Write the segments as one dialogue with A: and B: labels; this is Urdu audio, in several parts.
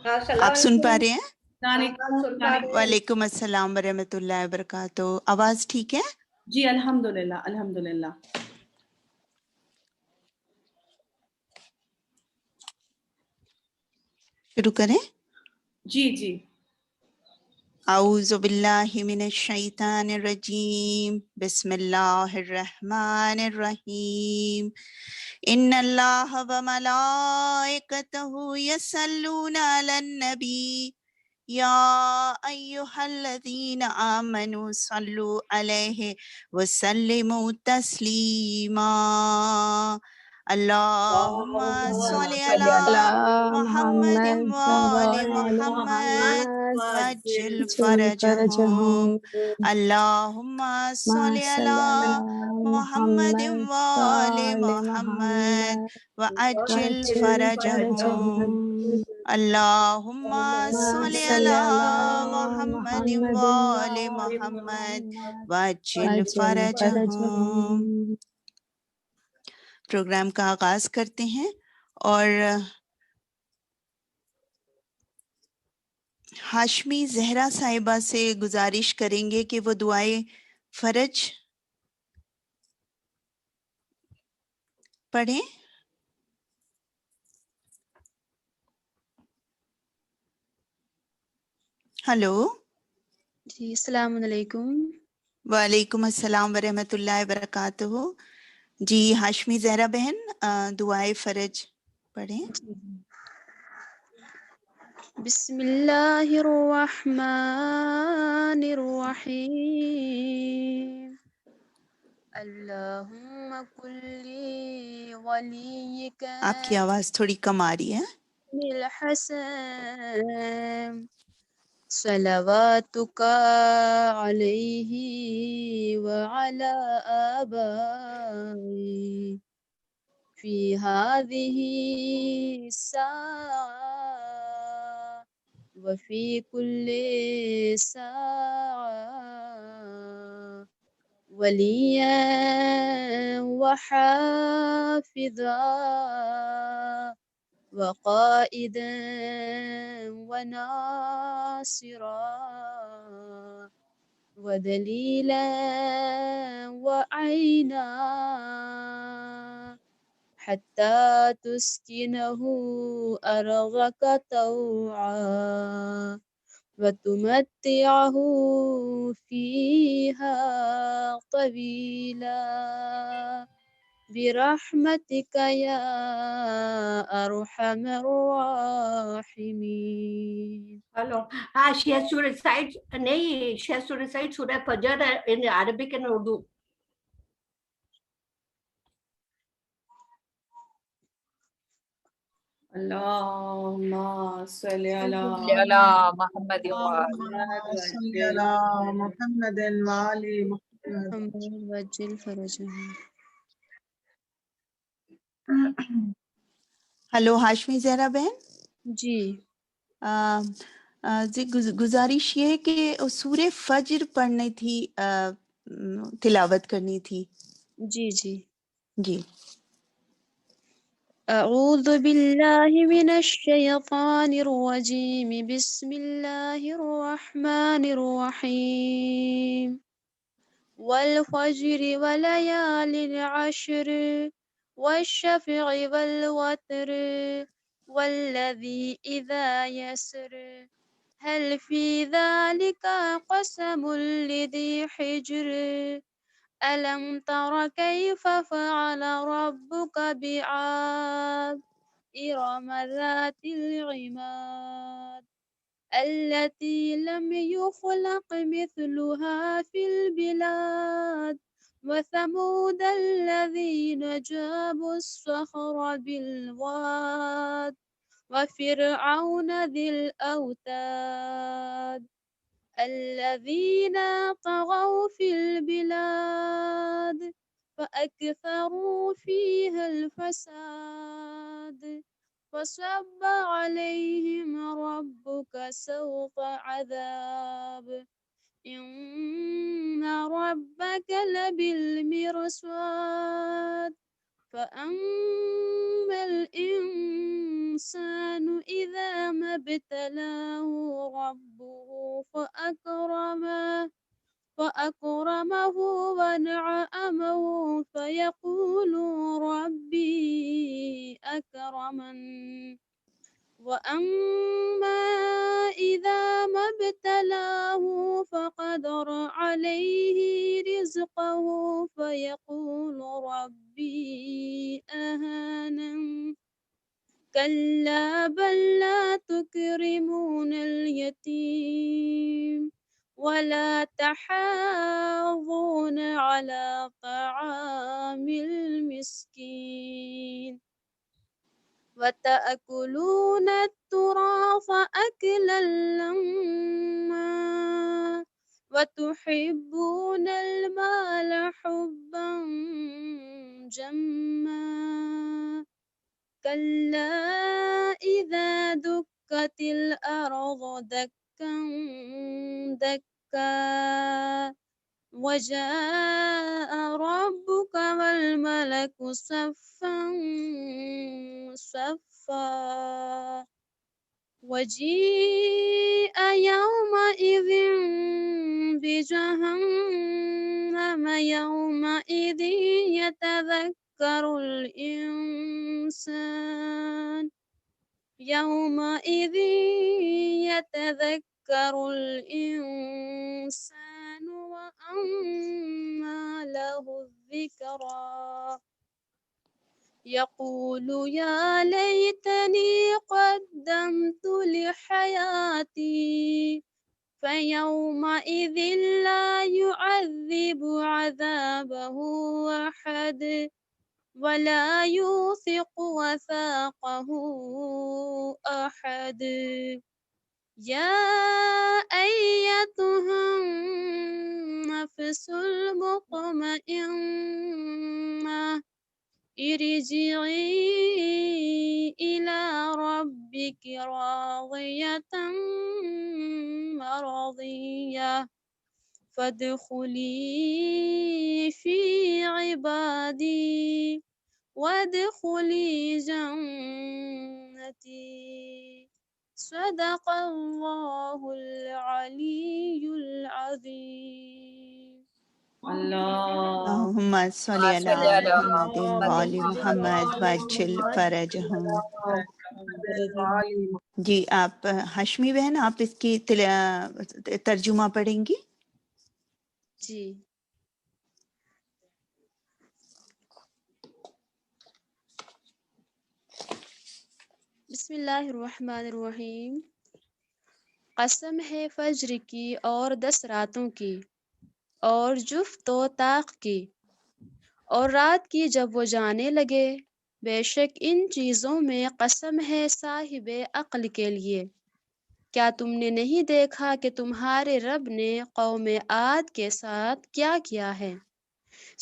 A: آپ سن پا رہے ہیں؟
B: وعلیکم
A: وعلیکم السلام ورحمۃ اللہ وبرکاتہ. آواز ٹھیک ہے؟
B: جی الحمدللہ الحمدللہ.
A: شروع کریں؟
B: جی جی.
A: اعوذ باللہ من الشیطان الرجیم. بسم اللہ الرحمن الرحیم. ان اللہ وملائکتہ یصلون علی النبی یا ایہا الذین آمنوا صلوا علیہ وسلموا تسلیما. اللہم صل علی محمد وآل محمد وعجل فرجهم. اللہم صل علی محمد وآل محمد وعجل فرجهم. اللہم صل علی محمد وآل محمد وعجل فرجهم. پروگرام کا آغاز کرتے ہیں اور ہاشمی زہرا صاحبہ سے گزارش کریں گے کہ وہ دعائے فرج پڑھیں. ہلو.
C: جی السلام علیکم.
A: وعلیکم السلام ورحمۃ اللہ وبرکاتہ. جی ہاشمی زہرا بہن دعائے فرج پڑھیں.
C: بسم اللہ الرحمن الرحیم. اللہم کلی ولیک
A: آپ کی آواز تھوڑی کم آ رہی ہے.
C: الحسن صلواتک علیہ وعلی آبائی فی هذه الساعة وفي كل ساعة وليا وحافظا وقائدا وناصرا ودليلا وعينا حتى تسكنه أرضك طوعا وتمتعه فيها طويلا برحمتك يا أرحم الراحمين.
D: Hello. She has to recite. No, she has to recite Surah Fajr in Arabic and Urdu.
B: اللہم صلی علی
E: محمد
B: صلی علی محمد وآل محمد
C: وجل فرجهم.
A: ہلو ہاشمی زہرا بہن.
C: جی
A: گزارش یہ ہے کہ سورہ فجر پڑھنی تھی، تلاوت کرنی تھی.
C: جی جی.
A: جی.
C: أعوذ بالله من الشيطان الرجيم بسم الله الرحمن الرحيم. والفجر وليال العشر والشفع والوتر والذي إذا يسر هل في ذلك قسم لذي حجر ألم تر كيف فعل ربك بعاد إرم ذات العماد التي لم يخلق مثلها في البلاد وثمود الذين جابوا الصخر بالواد وفرعون ذي الأوتاد الذين طغوا في البلاد فأكثروا فيها الفساد فصب عليهم ربك سوط عذاب إن ربك لبالمرصاد فأما الإنسان إذا ما ابتلاه ربه فأكرمه ونعمه فيقول ربي أكرمن وأما إذا ما ابتلاه فقدر عليه رزقه فيقول ربي أهانن كلا بل لا تكرمون اليتيم ولا تحاضون على طعام المسكين وتأكلون التراث أكلا لما وتحبون المال حبا جما كلا إذا دكت الأرض دكا دكا وجاء ربك والملك صفا صفا وجيء يومئذ بجهنم يومئذ يتذكر الإنسان وأنى له الذكرى يقول يا ليتني قدمت لحياتي فيومئذ لا يعذب عذابه أحد ولا يوثق وثاقه أحد يا أيتها النفس المطمئنة ارجعي إلى ربك راضية مرضية فادخلي في عبادي وادخلي جنتي صدق الله العلي العظيم.
A: اللهم صل على محمد وآل محمد وعجل فرجهم. جی آپ ہاشمی بہن آپ اس کی ترجمہ پڑھیں گی؟
C: جی بسم اللہ الرحمن الرحیم. قسم ہے فجر کی اور 10 راتوں کی اور جفت و طاق کی اور رات کی جب وہ جانے لگے، بے شک ان چیزوں میں قسم ہے صاحب عقل کے لیے. کیا تم نے نہیں دیکھا کہ تمہارے رب نے قوم عاد کے ساتھ کیا کیا ہے؟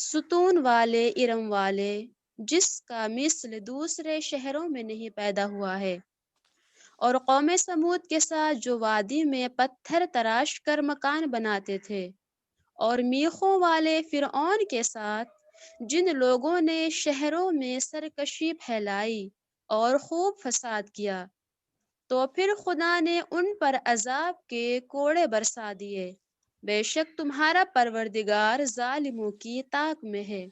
C: ستون والے ارم والے جس کا مثل دوسرے شہروں میں نہیں پیدا ہوا ہے، اور قوم سمود کے ساتھ جو وادی میں پتھر تراش کر مکان بناتے تھے، اور میخوں والے فرعون کے ساتھ جن لوگوں نے شہروں میں سرکشی پھیلائی اور خوب فساد کیا، تو پھر خدا نے ان پر عذاب کے کوڑے برسا دیے. بے شک تمہارا پروردگار ظالموں کی طاق میں ہے.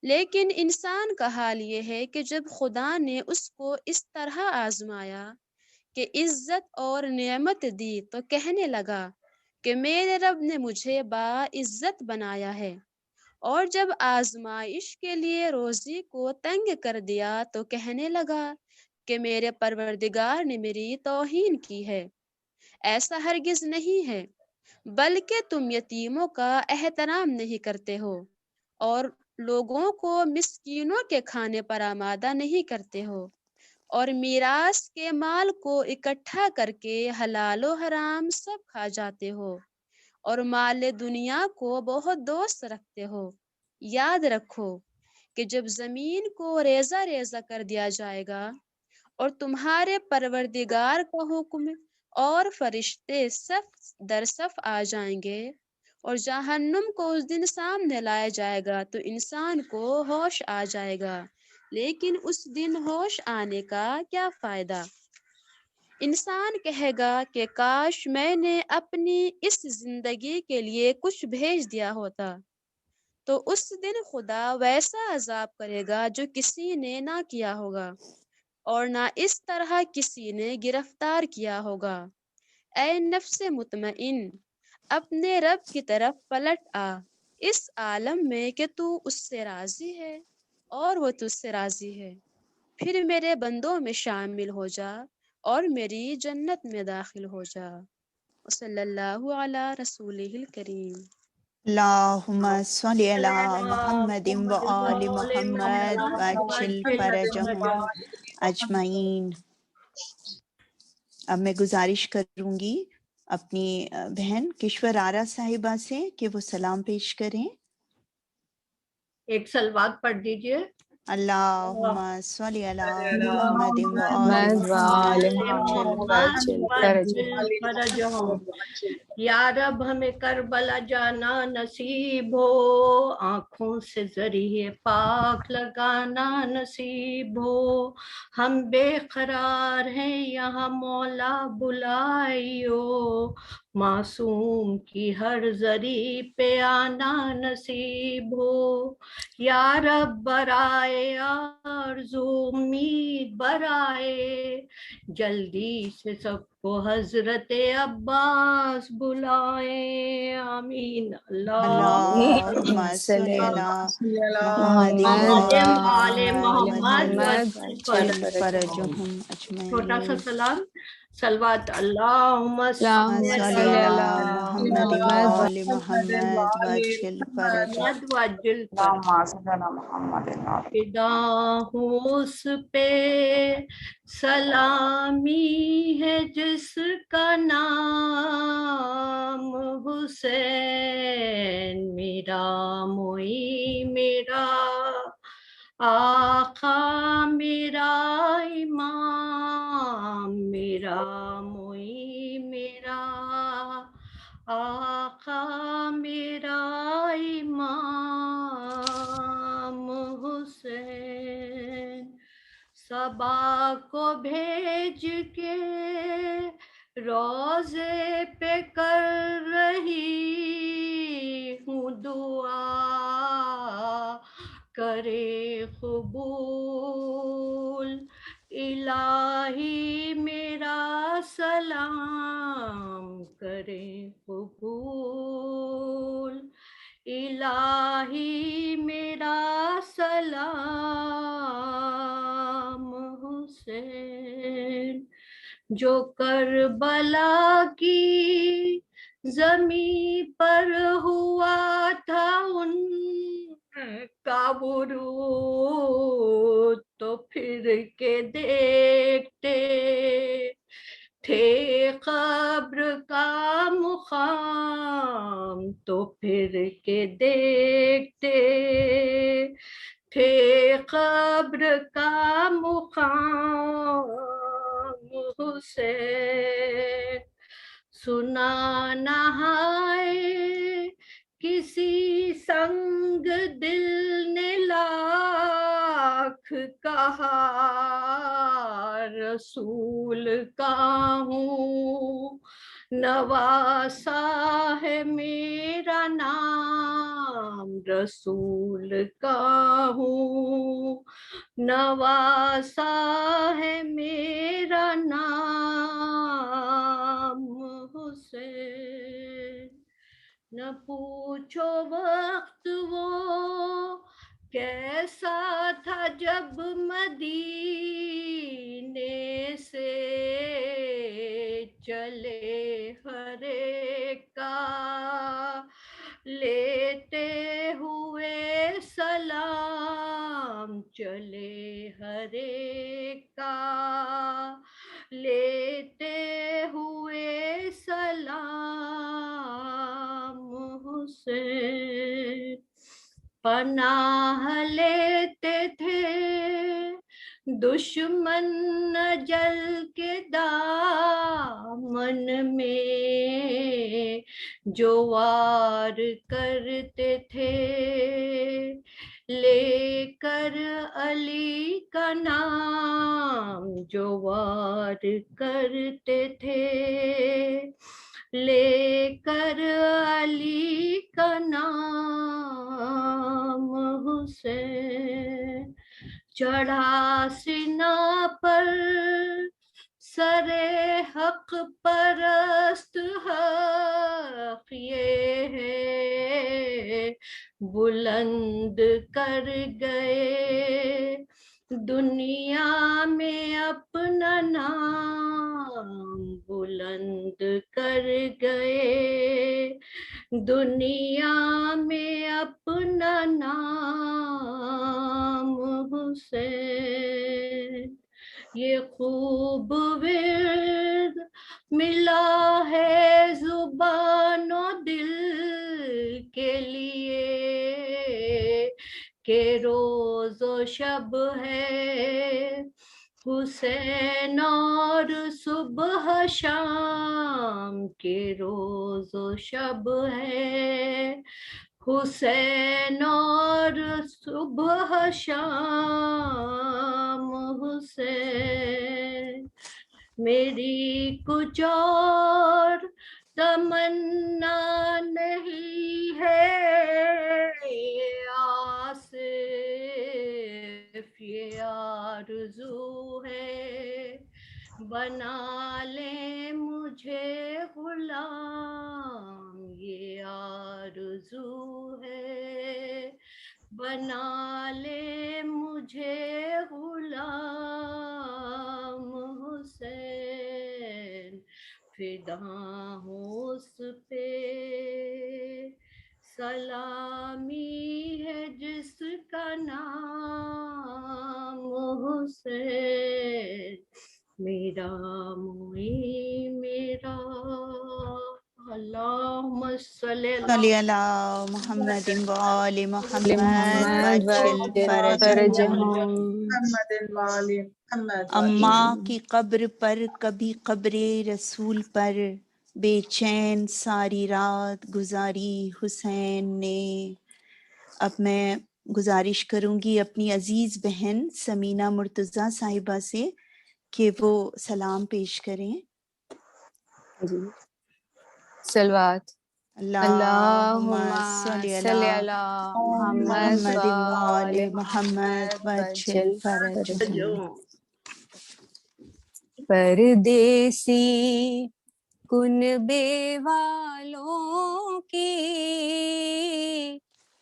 C: لیکن انسان کا حال یہ ہے کہ جب خدا نے اس کو اس طرح آزمایا کہ عزت اور نعمت دی تو کہنے لگا کہ میرے رب نے مجھے باعزت بنایا ہے، اور جب آزمائش کے لیے روزی کو تنگ کر دیا تو کہنے لگا کہ میرے پروردگار نے میری توہین کی ہے. ایسا ہرگز نہیں ہے، بلکہ تم یتیموں کا احترام نہیں کرتے ہو اور لوگوں کو مسکینوں کے کھانے پر آمادہ نہیں کرتے ہو، اور میراث کے مال کو اکٹھا کر کے حلال و حرام سب کھا جاتے ہو، اور مال دنیا کو بہت دوست رکھتے ہو. یاد رکھو کہ جب زمین کو ریزہ ریزہ کر دیا جائے گا اور تمہارے پروردگار کا حکم اور فرشتے صف در صف آ جائیں گے اور جہنم کو اس دن سامنے لایا جائے گا تو انسان کو ہوش آ جائے گا، لیکن اس دن ہوش آنے کا کیا فائدہ؟ انسان کہے گا کہ کاش میں نے اپنی اس زندگی کے لیے کچھ بھیج دیا ہوتا، تو اس دن خدا ویسا عذاب کرے گا جو کسی نے نہ کیا ہوگا اور نہ اس طرح کسی نے گرفتار کیا ہوگا۔ اے نفس مطمئن، اپنے رب کی طرف پلٹ آ، اس عالم میں کہ تو اس سے راضی ہے اور وہ تجھ سے راضی ہے، پھر میرے بندوں میں شامل ہو جا اور میری جنت میں داخل ہو جا۔ صلی اللہ علی رسولہ الکریم۔
A: اللہم صلی علی محمد و آل محمد وعجل فرجہم اجمعین۔ اب میں گزارش کروں گی اپنی بہن کشور آرا صاحبہ سے کہ وہ سلام پیش کریں۔
D: ایک سلوات پڑھ دیجئے۔
A: اللہم صلی علی محمد و آل محمد وعجل
D: فرجہم۔ یا رب ہمیں کربلا جانا نصیب ہو، آنکھوں سے ذریعے پاک لگانا نصیب ہو، ہم بے قرار ہیں یہاں مولا بلائیو، معصوم کی ہر ذری پہ آنا نصیب ہو۔ یا رب برائے آرزو امید برائے، جلدی سے سب کو حضرت عباس بلائے، آمین۔
A: اللہم صلی علی محمد و آل محمد وعجل فرجہم
D: چھوٹا سا
A: اجمعین۔
D: سلام، صلوات۔ اللہم
A: صلی
D: صلی
A: علی
D: علی
A: محمد و آل محمد وعجل فرجہم۔
D: محمد وعجل فدا ہوں اس پہ سلامی ہے جس کا نام حسین، میرا موئی میرا آقا میرا امام، میرا موئی میرا آقا میرا امام حسین۔ صبا کو بھیج کے روضے پہ کر رہی ہوں دعا، کرے قبول الہی میرا سلام، کرے قبول الہی میرا سلام۔ حسین جو کربلا کی زمین پر ہوا تھا ان کا ورود، تو پھر کے دیکھتے تھے قبر کا مقام، تو پھر کے دیکھتے تھے قبر کا مقام۔ حسین سنا نہائے کسی سنگ دل نے لاکھ کہا، رسول کا ہوں نواسا ہے میرا نام، رسول کا ہوں نواسا ہے میرا نام۔ حسین نہ پوچھو وقت وہ کیسا تھا جب مدینے سے چلے ہر ایک کا لیتے ہوئے سلام، چلے ہر ایک کا لیتے ہوئے سلام۔ حسین پناہ لیتے تھے دشمن اجل کے دامن میں، جو وار کرتے تھے لے کر علی کا نام جو وار کرتے تھے، لے کر علی کا نام حسین، چڑھا سینہ پر سرے حق پرست حق یہ ہے، بلند کر گئے دنیا میں اپنا نام، بلند کر گئے دنیا میں اپنا نام حسین۔ یہ خوب ورد ملا ہے زبان و دل کے لیے کہ روز و شب ہے حسین اور صبح شام، کہ روز و شب ہے حسین اور صبح شام حسین۔ میری کچھ اور تمنا نہیں ہے، یہ آصف یہ آرزو ہے، بنا لے مجھے غلام، یہ آرزو ہے، بنا لے مجھے غلام حسین۔ فدا ہوں اس پہ سلامی ہے جس کا نام حسین، میرا معین میرا۔ اللہم صلی
A: صلی علی محمد وآل محمد وجل فرجہم۔
B: محمد وآل محمد۔
A: اماں کی قبر پر کبھی قبر رسول پر بے چین ساری رات گزاری حسین نے۔ اب میں گزارش کروں گی اپنی عزیز بہن سمینہ مرتضیٰ صاحبہ سے کہ وہ سلام پیش کریں۔
E: جی صلوات
A: اللہم
E: اللہم
A: صلی
E: صلی
A: علی
E: علی محمد
A: محمد وآل
E: وآل
A: محمد وجل فرجہم۔
E: پردیسی کنبے والوں کی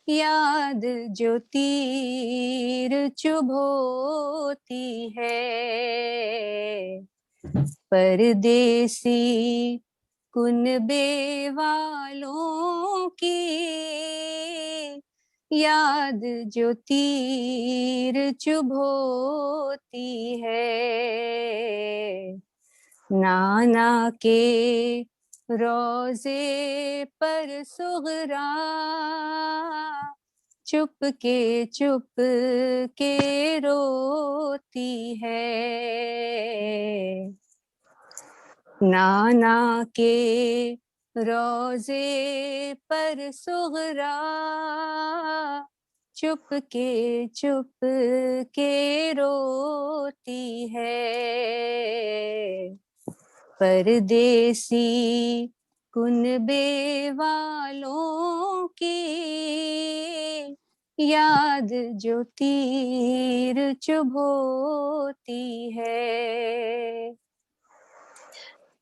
E: یاد جو تیر چبھوتی ہے، پردیسی کنبے والوں کی یاد جو تیر چبھوتی ہے، نانا کے روضے پر سغرا چپ کے روتی ہے، نانا کے روضے پر سغرا چپ کے روتی ہے، پردیسی کنبے والوں کی یاد جو تیر چبھوتی ہے،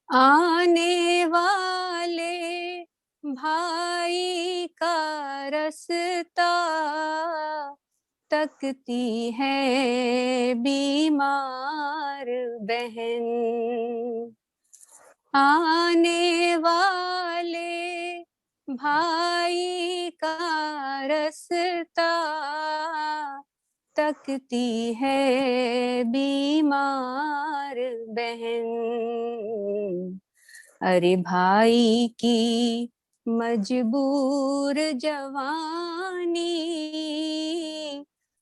E: آنے والے بھائی کا رستہ تکتی ہے بیمار بہن، آنے والے بھائی کا رستہ تکتی ہے بیمار بہن، ارے بھائی کی مجبور جوانی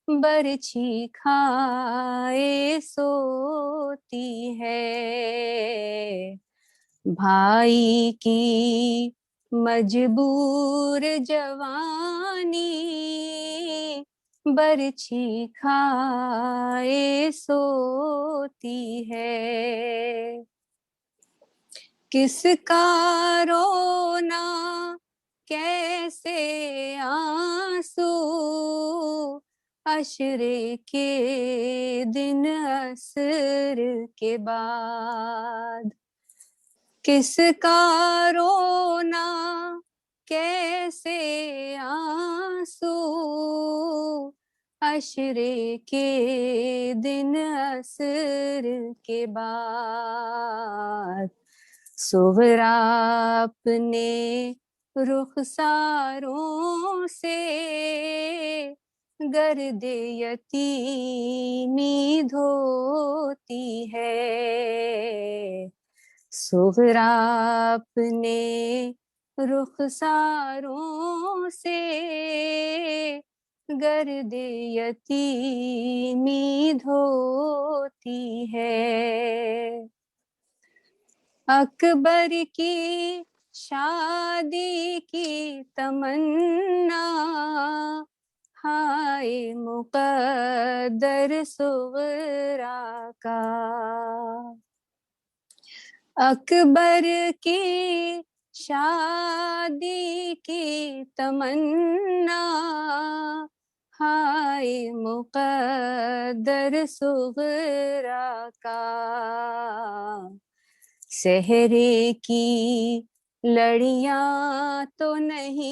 E: برچھی کھائے سوتی ہے، بھائی کی مجبور جوانی برچھی کھائے سوتی ہے، کس کا رونا کیسے آنسو، عشرے کے دن عصر کے بعد، کس کا رونا کیسے آنسو، عشرے کے دن عصر کے بعد، صغرا اپنے رخساروں سے گرد یتیمی دھوتی ہے، صغرا اپنے رخساروں سے گرد یتیمی دھوتی ہے، اکبر کی شادی کی تمنا، ہائے مقدر صغرا کا، اکبر کی شادی کی تمنا، ہائے مقدر صغرا کا، صحرے کی لڑیاں تو نہیں،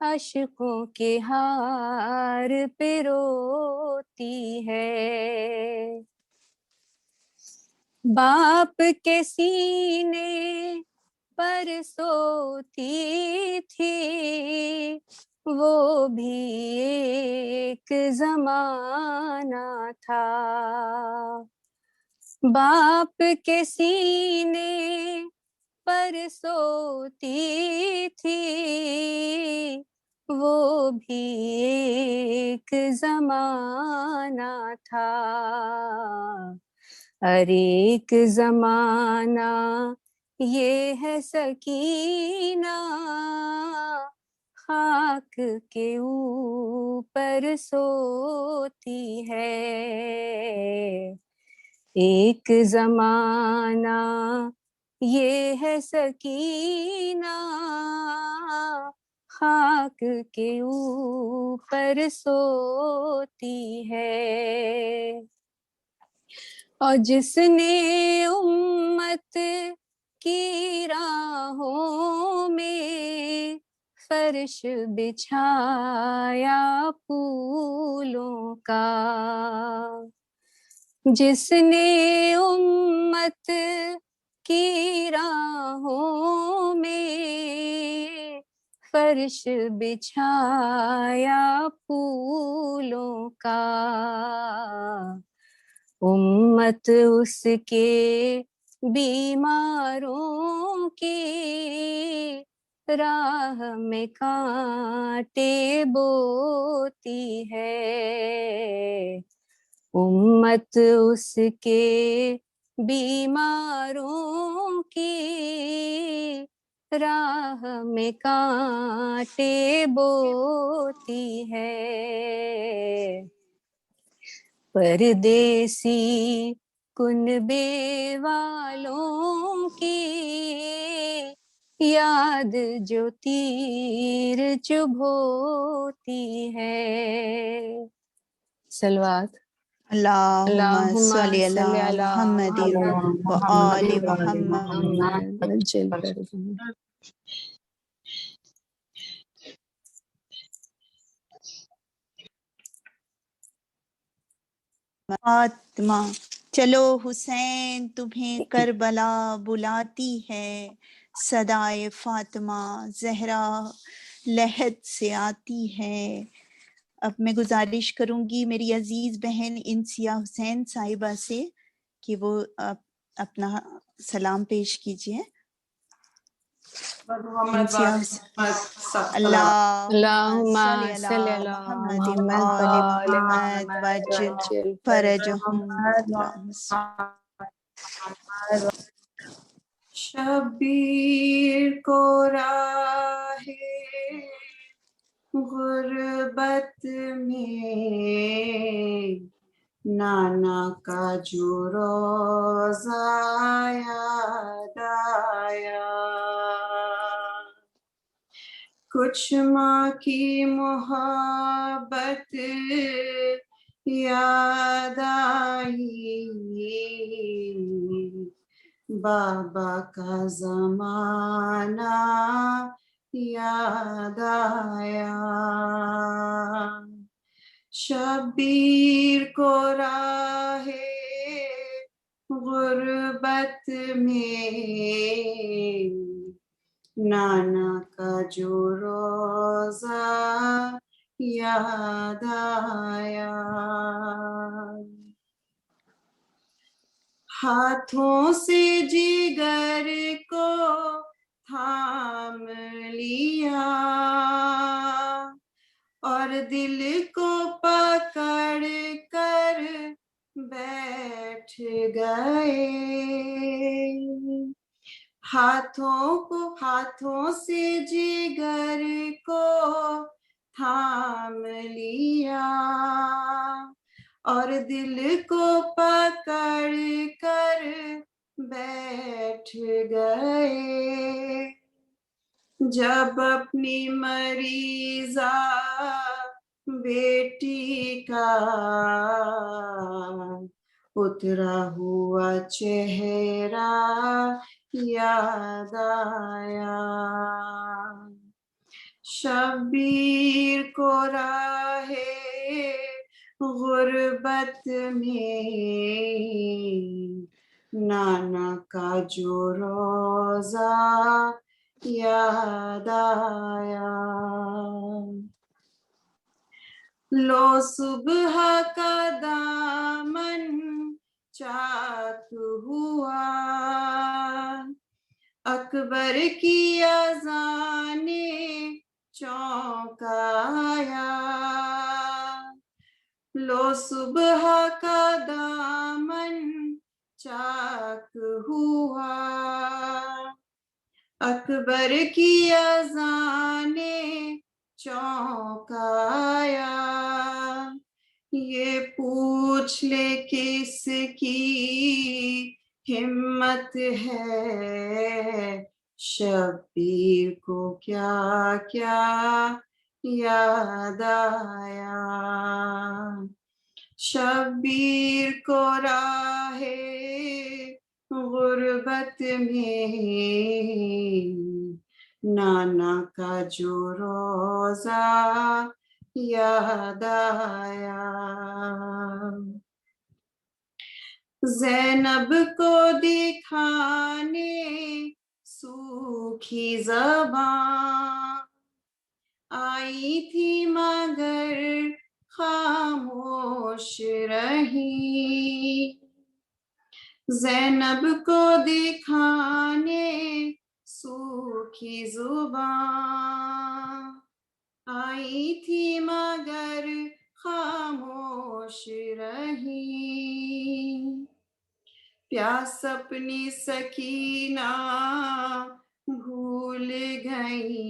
E: عشقوں کے ہار پہ روتی ہے، باپ کے سینے پر سوتی تھی، وہ بھی ایک زمانہ تھا، باپ کے سینے پر سوتی تھی، وہ بھی ایک زمانہ تھا، ہر ایک زمانہ یہ ہے سکینہ، خاک کے اوپر سوتی ہے، ایک زمانہ یہ ہے سکینہ، خاک کے اوپر سوتی ہے، اور جس نے امت کی راہوں میں فرش بچھایا پھولوں کا، جس نے امت کی راہوں میں فرش بچھایا پھولوں کا، امت اس کے بیماروں کی راہ میں کانٹے بوتی ہے، امت اس کے بیماروں کی راہ میں کانٹے بوتی ہے، پردیسی کنبے والوں کی یاد جو تیر چبھوتی ہے، صلوات
A: اللہم صلی علی محمد و آل محمد
E: عجل پر
A: فاطمہ، چلو حسین تمہیں کربلا بلاتی ہے، صدائے فاطمہ زہرا لحد سے آتی ہے۔ اب میں گزارش کروں گی میری عزیز بہن انسیہ حسین صاحبہ سے کہ وہ اپنا سلام پیش کیجیے۔ انسیہ حسین، اللہم صلی علی محمد و آل محمد وعجل فرجہم۔
B: شبیر کو راہ غربت میں نانا کا جو روزہ یاد آیا، کچھ ماں کی محبت یاد آئی، بابا کا زمانہ یاد آیا، شبیر کو راہ غربت میں نانا کا جو روزہ یاد آیا، ہاتھوں سے جگر کو تھام لیا اور دل کو پکڑ کر بیٹھ گئے، ہاتھوں سے جگر کو تھام لیا اور دل کو پکڑ کر بیٹھ گئے، جب اپنی مریضہ بیٹی کا اترا ہوا چہرہ یاد آیا، شبیر کو راہ غربت میں نانا کا جو روزہ یاد آیا، لو صبح کا دامن چاک ہوا، اکبر کی اذان چونکایا، لو صبح کا دامن چاک ہوا، اکبر کی اذان چونکایا، یہ پوچھ لے کس کی ہمت ہے، شبیر کو کیا کیا یاد آیا، شبیر کو راہ غربت میں نانا کا جو روزہ یاد آیا، زینب کو دکھانے سوکھی زبان آئی تھی مگر خاموش رہی، زینب کو دکھانے سوکھی زبان آئی تھی مگر خاموش رہی، پیاس اپنی سکینہ بھول گئی،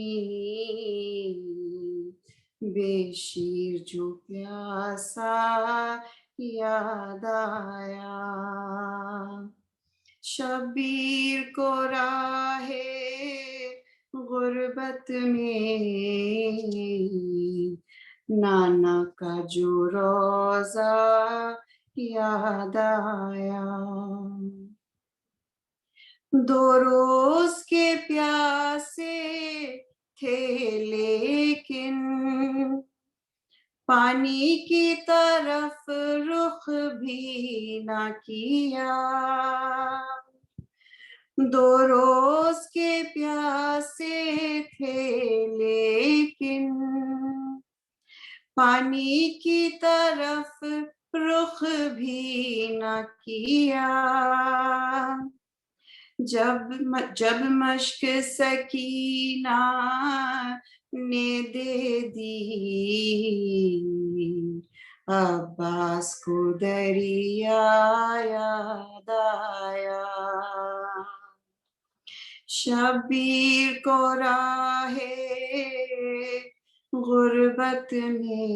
B: بے شیر جو پیاسا یاد آیا، شبیر کو راہ غربت میں نانا کا جو روزہ یاد آیا، دو روز کے پیاسے تھے لیکن پانی کی طرف رخ بھی نہ کیا، دو روز کے پیاسے تھے لیکن پانی کی طرف رخ بھی نہ کیا، جب مشق سکینہ نے دے دی عباس کو دریا یاد آیا، شبیر کو راہ غربت میں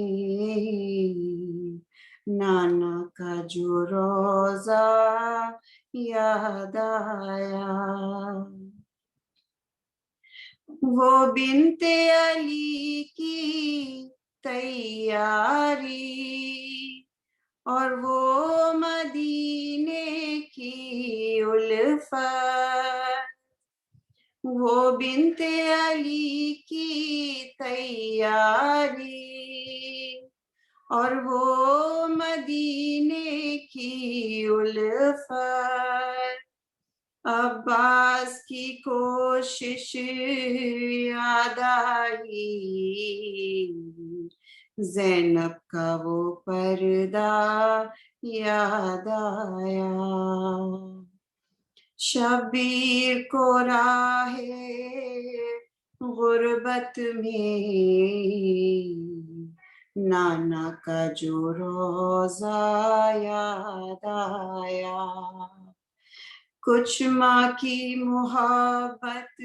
B: نانا کا جو روزہ یاد آیا، وہ بنت علی کی تیاری اور وہ مدینے کی الفت، وہ بنت علی کی تیاری اور وہ مدینے کی الفت، عباس کی کوشش یاد آئی، زینب کا وہ پردہ یاد آیا، شبیر کو راہ غربت میں نانا کا جو روزہ یاد آیا، کچھ ماں کی محبت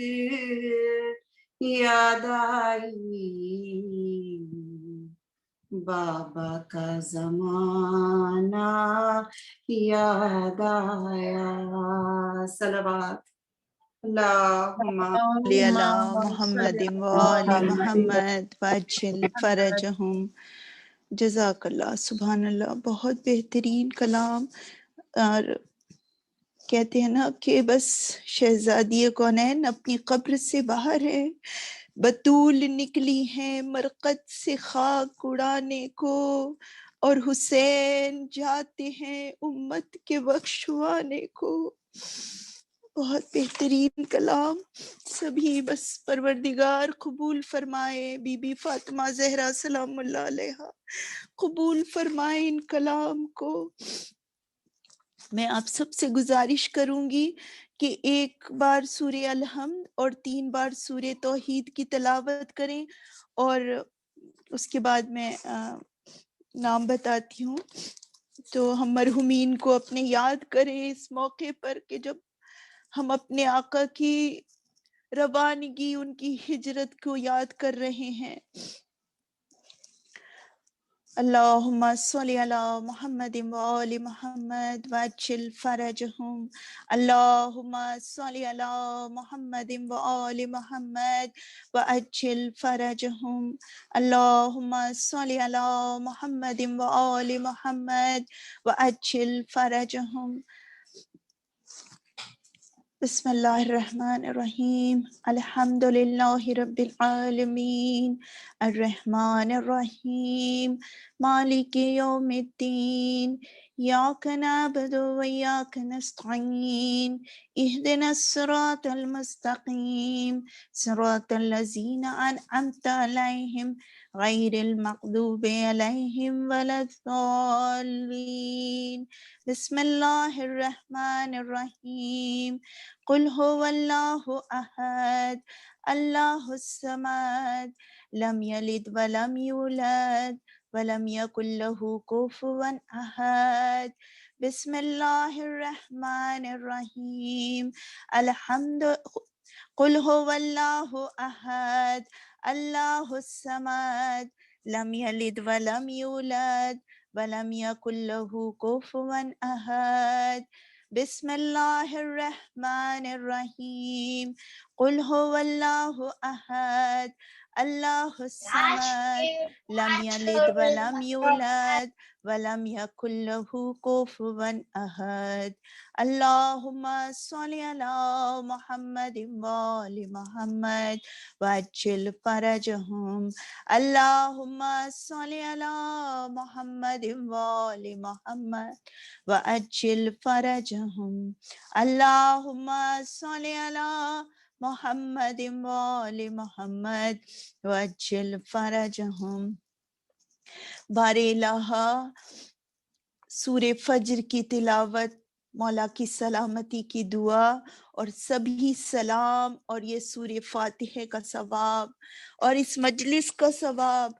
B: یاد آئی، بابا کا زمانہ یاد آیا، صلوات اللہم
A: صلی علی محمد وآل محمد وعجل فرجہم۔ جزاک اللہ، سبحان اللہ، بہت بہترین کلام۔ اور کہتے ہیں نا کہ بس شہزادی کونین اپنی قبر سے باہر ہے، بطول نکلی ہیں مرقد سے خاک اڑانے کو، اور حسین جاتے ہیں امت کے بخشوانے کو۔ بہت بہترین کلام، سبھی بس پروردگار قبول فرمائے، بی بی فاطمہ زہرا سلام اللہ علیہا قبول فرمائے ان کلام کو۔ میں آپ سب سے گزارش کروں گی کہ ایک بار سورہ الحمد اور 3 بار سورہ توحید کی تلاوت کریں، اور اس کے بعد میں نام بتاتی ہوں۔ تو ہم مرحومین کو اپنے یاد کریں اس موقع پر کہ جب ہم اپنے آقا کی روانگی، ان کی ہجرت کو یاد کر رہے ہیں۔ اللہم صلی علی محمد وآل محمد وعجل فرجہم، اللہم صلی علی محمد وآل محمد وعجل فرجہم، اللہم صلی علی محمد وآل محمد وعجل فرجہم۔ بسم اللہ الرحمن الرحیم، الحمد للہ رب العالمین، الرحمن الرحیم، مالک یوم الدین، ایاک نعبد و ایاک نستعین، اہدنا الصراط المستقیم، صراط الذین انعمت علیہم غیر المغضوب علیہم ولا الضالین۔ بسم اللہ الرحمن الرحیم، قل هو اللہ احد اللہ الصمد لم یلد ولم یولد ولم یکن له کفوا احد۔ بسم اللہ الرحمن الرحیم، الحمد قل هو اللہ احد اللہ الصمد لم یلد ولم یولد ولم یکن له کفوا احد۔ بسم اللہ الرحمن الرحیم، قل هو اللہ احد اللہ الصمد لم یلد ولم یولد ولم یکن له کفوا احد۔ اللہم صلی علی محمد وآل محمد وعجل فرجہم، اللہم صلی علی محمد وآل محمد وعجل فرجہم، اللہم صلی علی محمد وآل محمد وعجل فرجہم۔ بار الہ سورہ فجر کی تلاوت، مولا کی سلامتی کی دعا اور سبھی سلام، اور یہ سورہ فاتحہ کا ثواب اور اس مجلس کا ثواب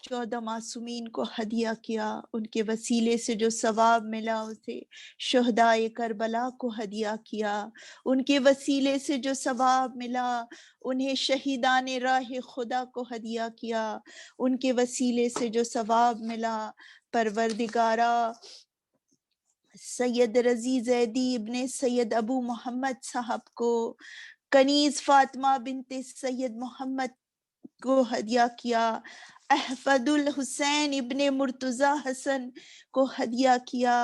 A: 14 معصومین کو ہدیہ کیا، ان کے وسیلے سے جو ثواب ملا اسے شہدائے کربلا کو ہدیہ کیا، ان کے وسیلے سے جو ثواب ملا انہیں شہیدان راہ خدا کو ہدیہ کیا، ان کے وسیلے سے جو ثواب ملا پروردگارا سید رضی زیدی ابن سید ابو محمد صاحب کو، کنیز فاطمہ بنت سید محمد کو ہدیہ کیا، احفظ الحسین ابن مرتضی حسن کو ہدیہ کیا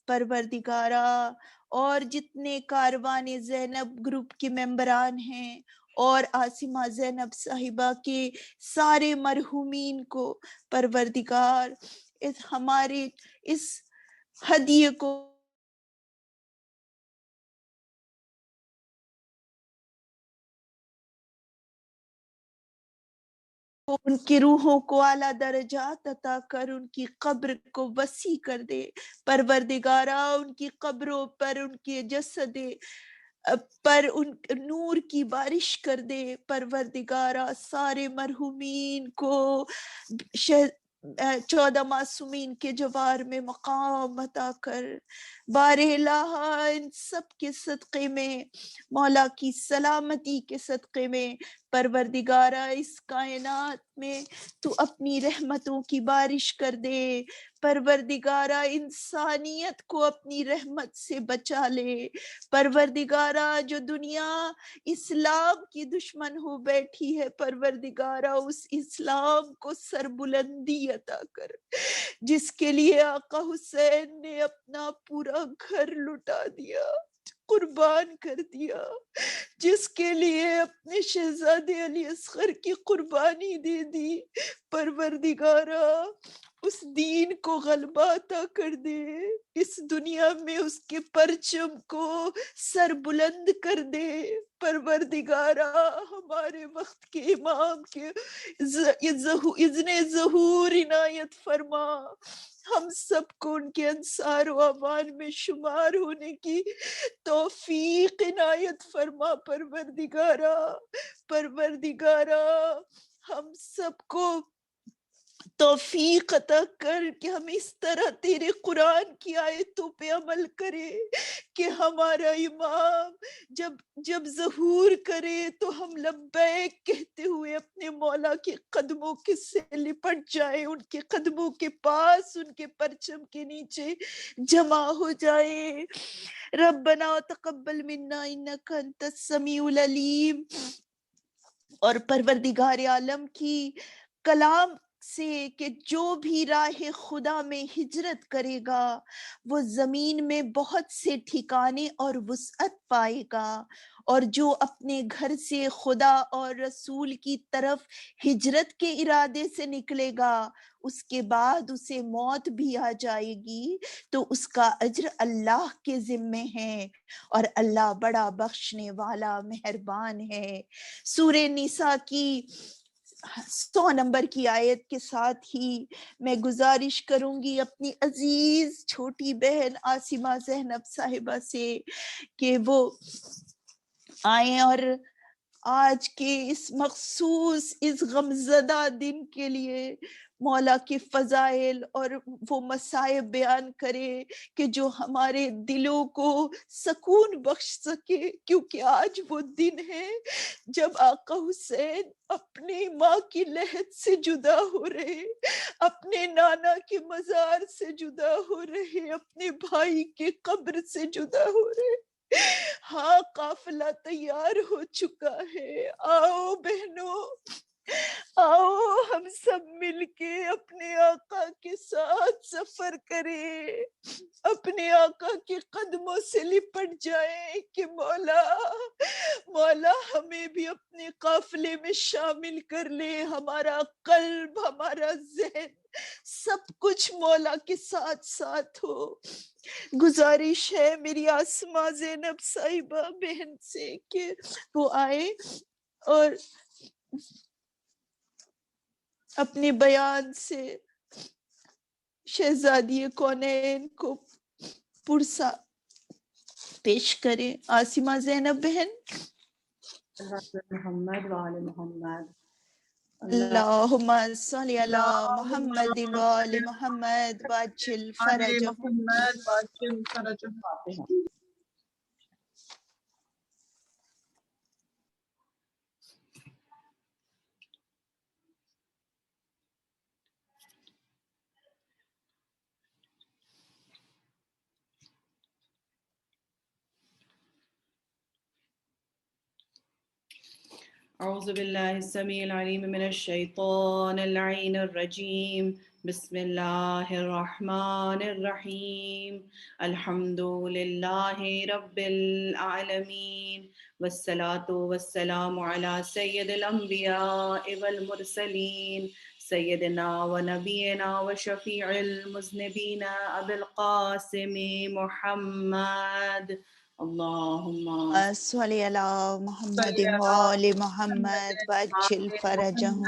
A: پروردگارا، اور جتنے کاروان زینب گروپ کے ممبران ہیں اور عاصمہ زینب صاحبہ کے سارے مرحومین کو پروردگار ہمارے اس ہدیے کو ان کی روحوں کو اعلیٰ درجات عطا کر، ان کی قبر کو وسیع کر دے پروردگارا، ان کی قبروں پر ان کے جسد پر ان نور کی بارش کر دے پروردگارا، سارے مرحومین کو 14 معصومین کے جوار میں مقام عطا کر، بار الہ ان سب کے صدقے میں، مولا کی سلامتی کے صدقے میں پروردگارہ اس کائنات میں تو اپنی رحمتوں کی بارش کر دے پروردگارہ، انسانیت کو اپنی رحمت سے بچا لے پروردگارہ، جو دنیا اسلام کی دشمن ہو بیٹھی ہے پروردگارہ اس اسلام کو سربلندی عطا کر، جس کے لیے آقا حسین نے اپنا پورا گھر لٹا دیا، قربان کر دیا، جس کے لیے اپنے شہزادے علی اصغر کی قربانی دے دی پروردگارہ اس دین کو غلبہ عطا کر دے، اس دنیا میں اس کے پرچم کو سر بلند کر دے پروردگارہ، ہمارے وقت کے امام کے اذن ظہور عنایت فرما، ہم سب کو ان کے انصار و امان میں شمار ہونے کی توفیق عنایت فرما پروردگارہ، پروردگارہ ہم سب کو توفیق عطا کر کہ ہم اس طرح تیرے قرآن کی آیتوں پہ عمل کرے کہ ہمارا امام جب ظہور کرے تو ہم لبیک کہتے ہوئے اپنے مولا کے قدموں کے سے لپٹ جائیں، ان کے قدموں کے پاس، ان کے پرچم کے نیچے جمع ہو جائیں۔ ربنا تقبل منا انک انت السمیع العلیم، اور پروردگار عالم کی کلام سے کہ جو بھی راہ خدا میں ہجرت کرے گا وہ زمین میں بہت سے ٹھکانے اور وسعت پائے گا، اور جو اپنے گھر سے خدا اور رسول کی طرف ہجرت کے ارادے سے نکلے گا اس کے بعد اسے موت بھی آ جائے گی تو اس کا اجر اللہ کے ذمے ہے، اور اللہ بڑا بخشنے والا مہربان ہے۔ سورہ نساء کی 100 نمبر کی آیت کے ساتھ ہی میں گزارش کروں گی اپنی عزیز چھوٹی بہن عاصمہ زینب صاحبہ سے کہ وہ آئیں اور آج کے اس مخصوص اس غمزدہ دن کے لیے مولا کے فضائل اور وہ مصائب بیان کرے کہ جو ہمارے دلوں کو سکون بخش سکے، کیونکہ آج وہ دن ہے جب آقا حسین اپنی ماں کی لحد سے جدا ہو رہے، اپنے نانا کے مزار سے جدا ہو رہے، اپنے بھائی کے قبر سے جدا ہو رہے۔ ہاں قافلہ تیار ہو چکا ہے، آؤ بہنوں، آؤ ہم سب مل کے اپنے آقا کے ساتھ سفر کریں، اپنے آقا کے قدموں سے لپٹ جائیں کہ مولا ہمیں بھی اپنے قافلے میں شامل کر لے، ہمارا قلب، ہمارا ذہن، سب کچھ مولا کے ساتھ ساتھ ہو۔ گزارش ہے میری عاصمہ زینب صاحبہ بہن سے کہ وہ آئے اور اپنے بیان سے شہزادی کونین کو پرسا پیش کریں۔ عاصمہ زینب بہن۔
B: محمد وعلی محمد۔
A: اللهم صل على محمد وآل محمد وعجل فرجهم.
B: محمد وعجل فرجهم. أعوذ بالله السميع العليم من الشيطان اللعين الرجيم. بسم الله الرحمن الرحيم. الحمد لله رب العالمين والصلاة والسلام على سيد الأنبياء والمرسلين سيدنا ونبينا وشفيع المذنبين أبي القاسم محمد. اللهم
A: صل على محمد وآل محمد وعجل فرجهم.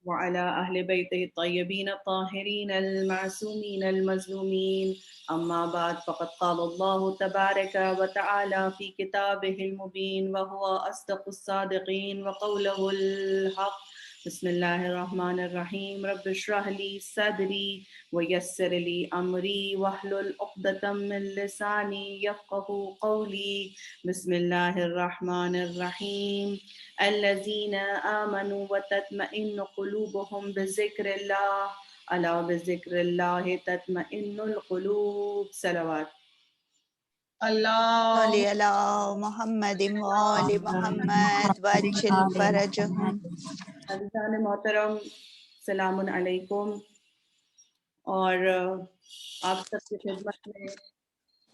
B: وعلى أهل بيته الطيبين الطاهرين المعصومين المظلومين. أما بعد فقد قال الله تبارك وتعالى في كتابه المبين وهو أصدق الصادقين وقوله الحق. بسم الله الرحمن الرحيم. رب اشرح لي صدري ويسر لي أمري واحلل عقدة من لساني يفقهوا قولي. بسم الله الرحمن الرحيم. الذين آمنوا وتطمئن قلوبهم بذكر الله ألا بذكر الله تطمئن القلوب. صلوات.
A: صل على محمد وآل محمد وعجل فرجهم.
B: عزیزان محترم، سلام علیکم. اور آپ سب کی خدمت میں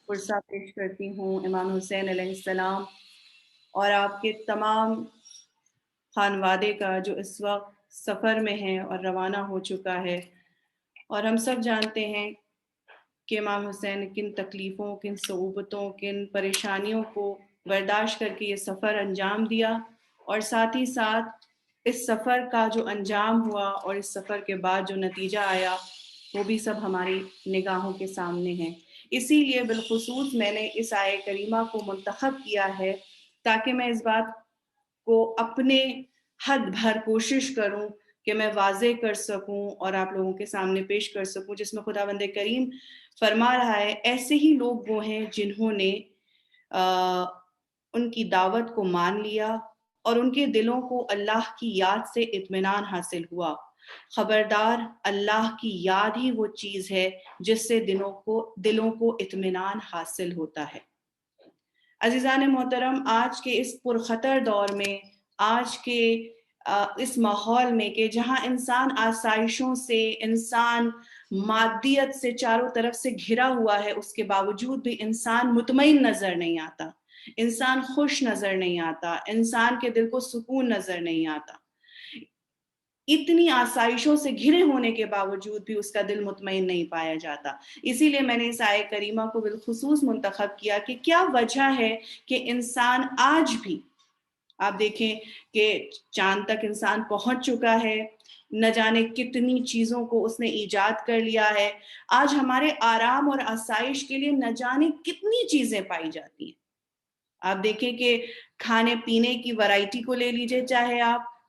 B: پرسہ پیش کرتی ہوں امام حسین علیہ السلام اور آپ کے تمام خانوادے کا جو اس وقت سفر میں ہے اور روانہ ہو چکا ہے. اور ہم سب جانتے ہیں کہ امام حسین کن تکلیفوں، کن صعوبتوں، کن پریشانیوں کو برداشت کر کے یہ سفر انجام دیا، اور ساتھ ہی ساتھ اس سفر کا جو انجام ہوا اور اس سفر کے بعد جو نتیجہ آیا وہ بھی سب ہماری نگاہوں کے سامنے ہیں. اسی لیے بالخصوص میں نے اس آیہ کریمہ کو منتخب کیا ہے تاکہ میں اس بات کو اپنے حد بھر کوشش کروں کہ میں واضح کر سکوں اور آپ لوگوں کے سامنے پیش کر سکوں، جس میں خداوند کریم فرما رہا ہے ایسے ہی لوگ وہ ہیں جنہوں نے ان کی دعوت کو مان لیا اور ان کے دلوں کو اللہ کی یاد سے اطمینان حاصل ہوا. خبردار، اللہ کی یاد ہی وہ چیز ہے جس سے دلوں کو اطمینان حاصل ہوتا ہے. عزیزان محترم، آج کے اس پرخطر دور میں، آج کے اس ماحول میں کہ جہاں انسان آسائشوں سے، انسان مادیت سے چاروں طرف سے گھرا ہوا ہے، اس کے باوجود بھی انسان مطمئن نظر نہیں آتا، انسان خوش نظر نہیں آتا، انسان کے دل کو سکون نظر نہیں آتا. اتنی آسائشوں سے گھرے ہونے کے باوجود بھی اس کا دل مطمئن نہیں پایا جاتا. اسی لیے میں نے اس آیہ کریمہ کو بالخصوص منتخب کیا کہ کیا وجہ ہے کہ انسان آج بھی، آپ دیکھیں کہ چاند تک انسان پہنچ چکا ہے، نہ جانے کتنی چیزوں کو اس نے ایجاد کر لیا ہے، آج ہمارے آرام اور آسائش کے لیے نہ جانے کتنی چیزیں پائی جاتی ہیں. آپ دیکھیں کہ کھانے پینے کی ورائٹی کو لے لیجئے،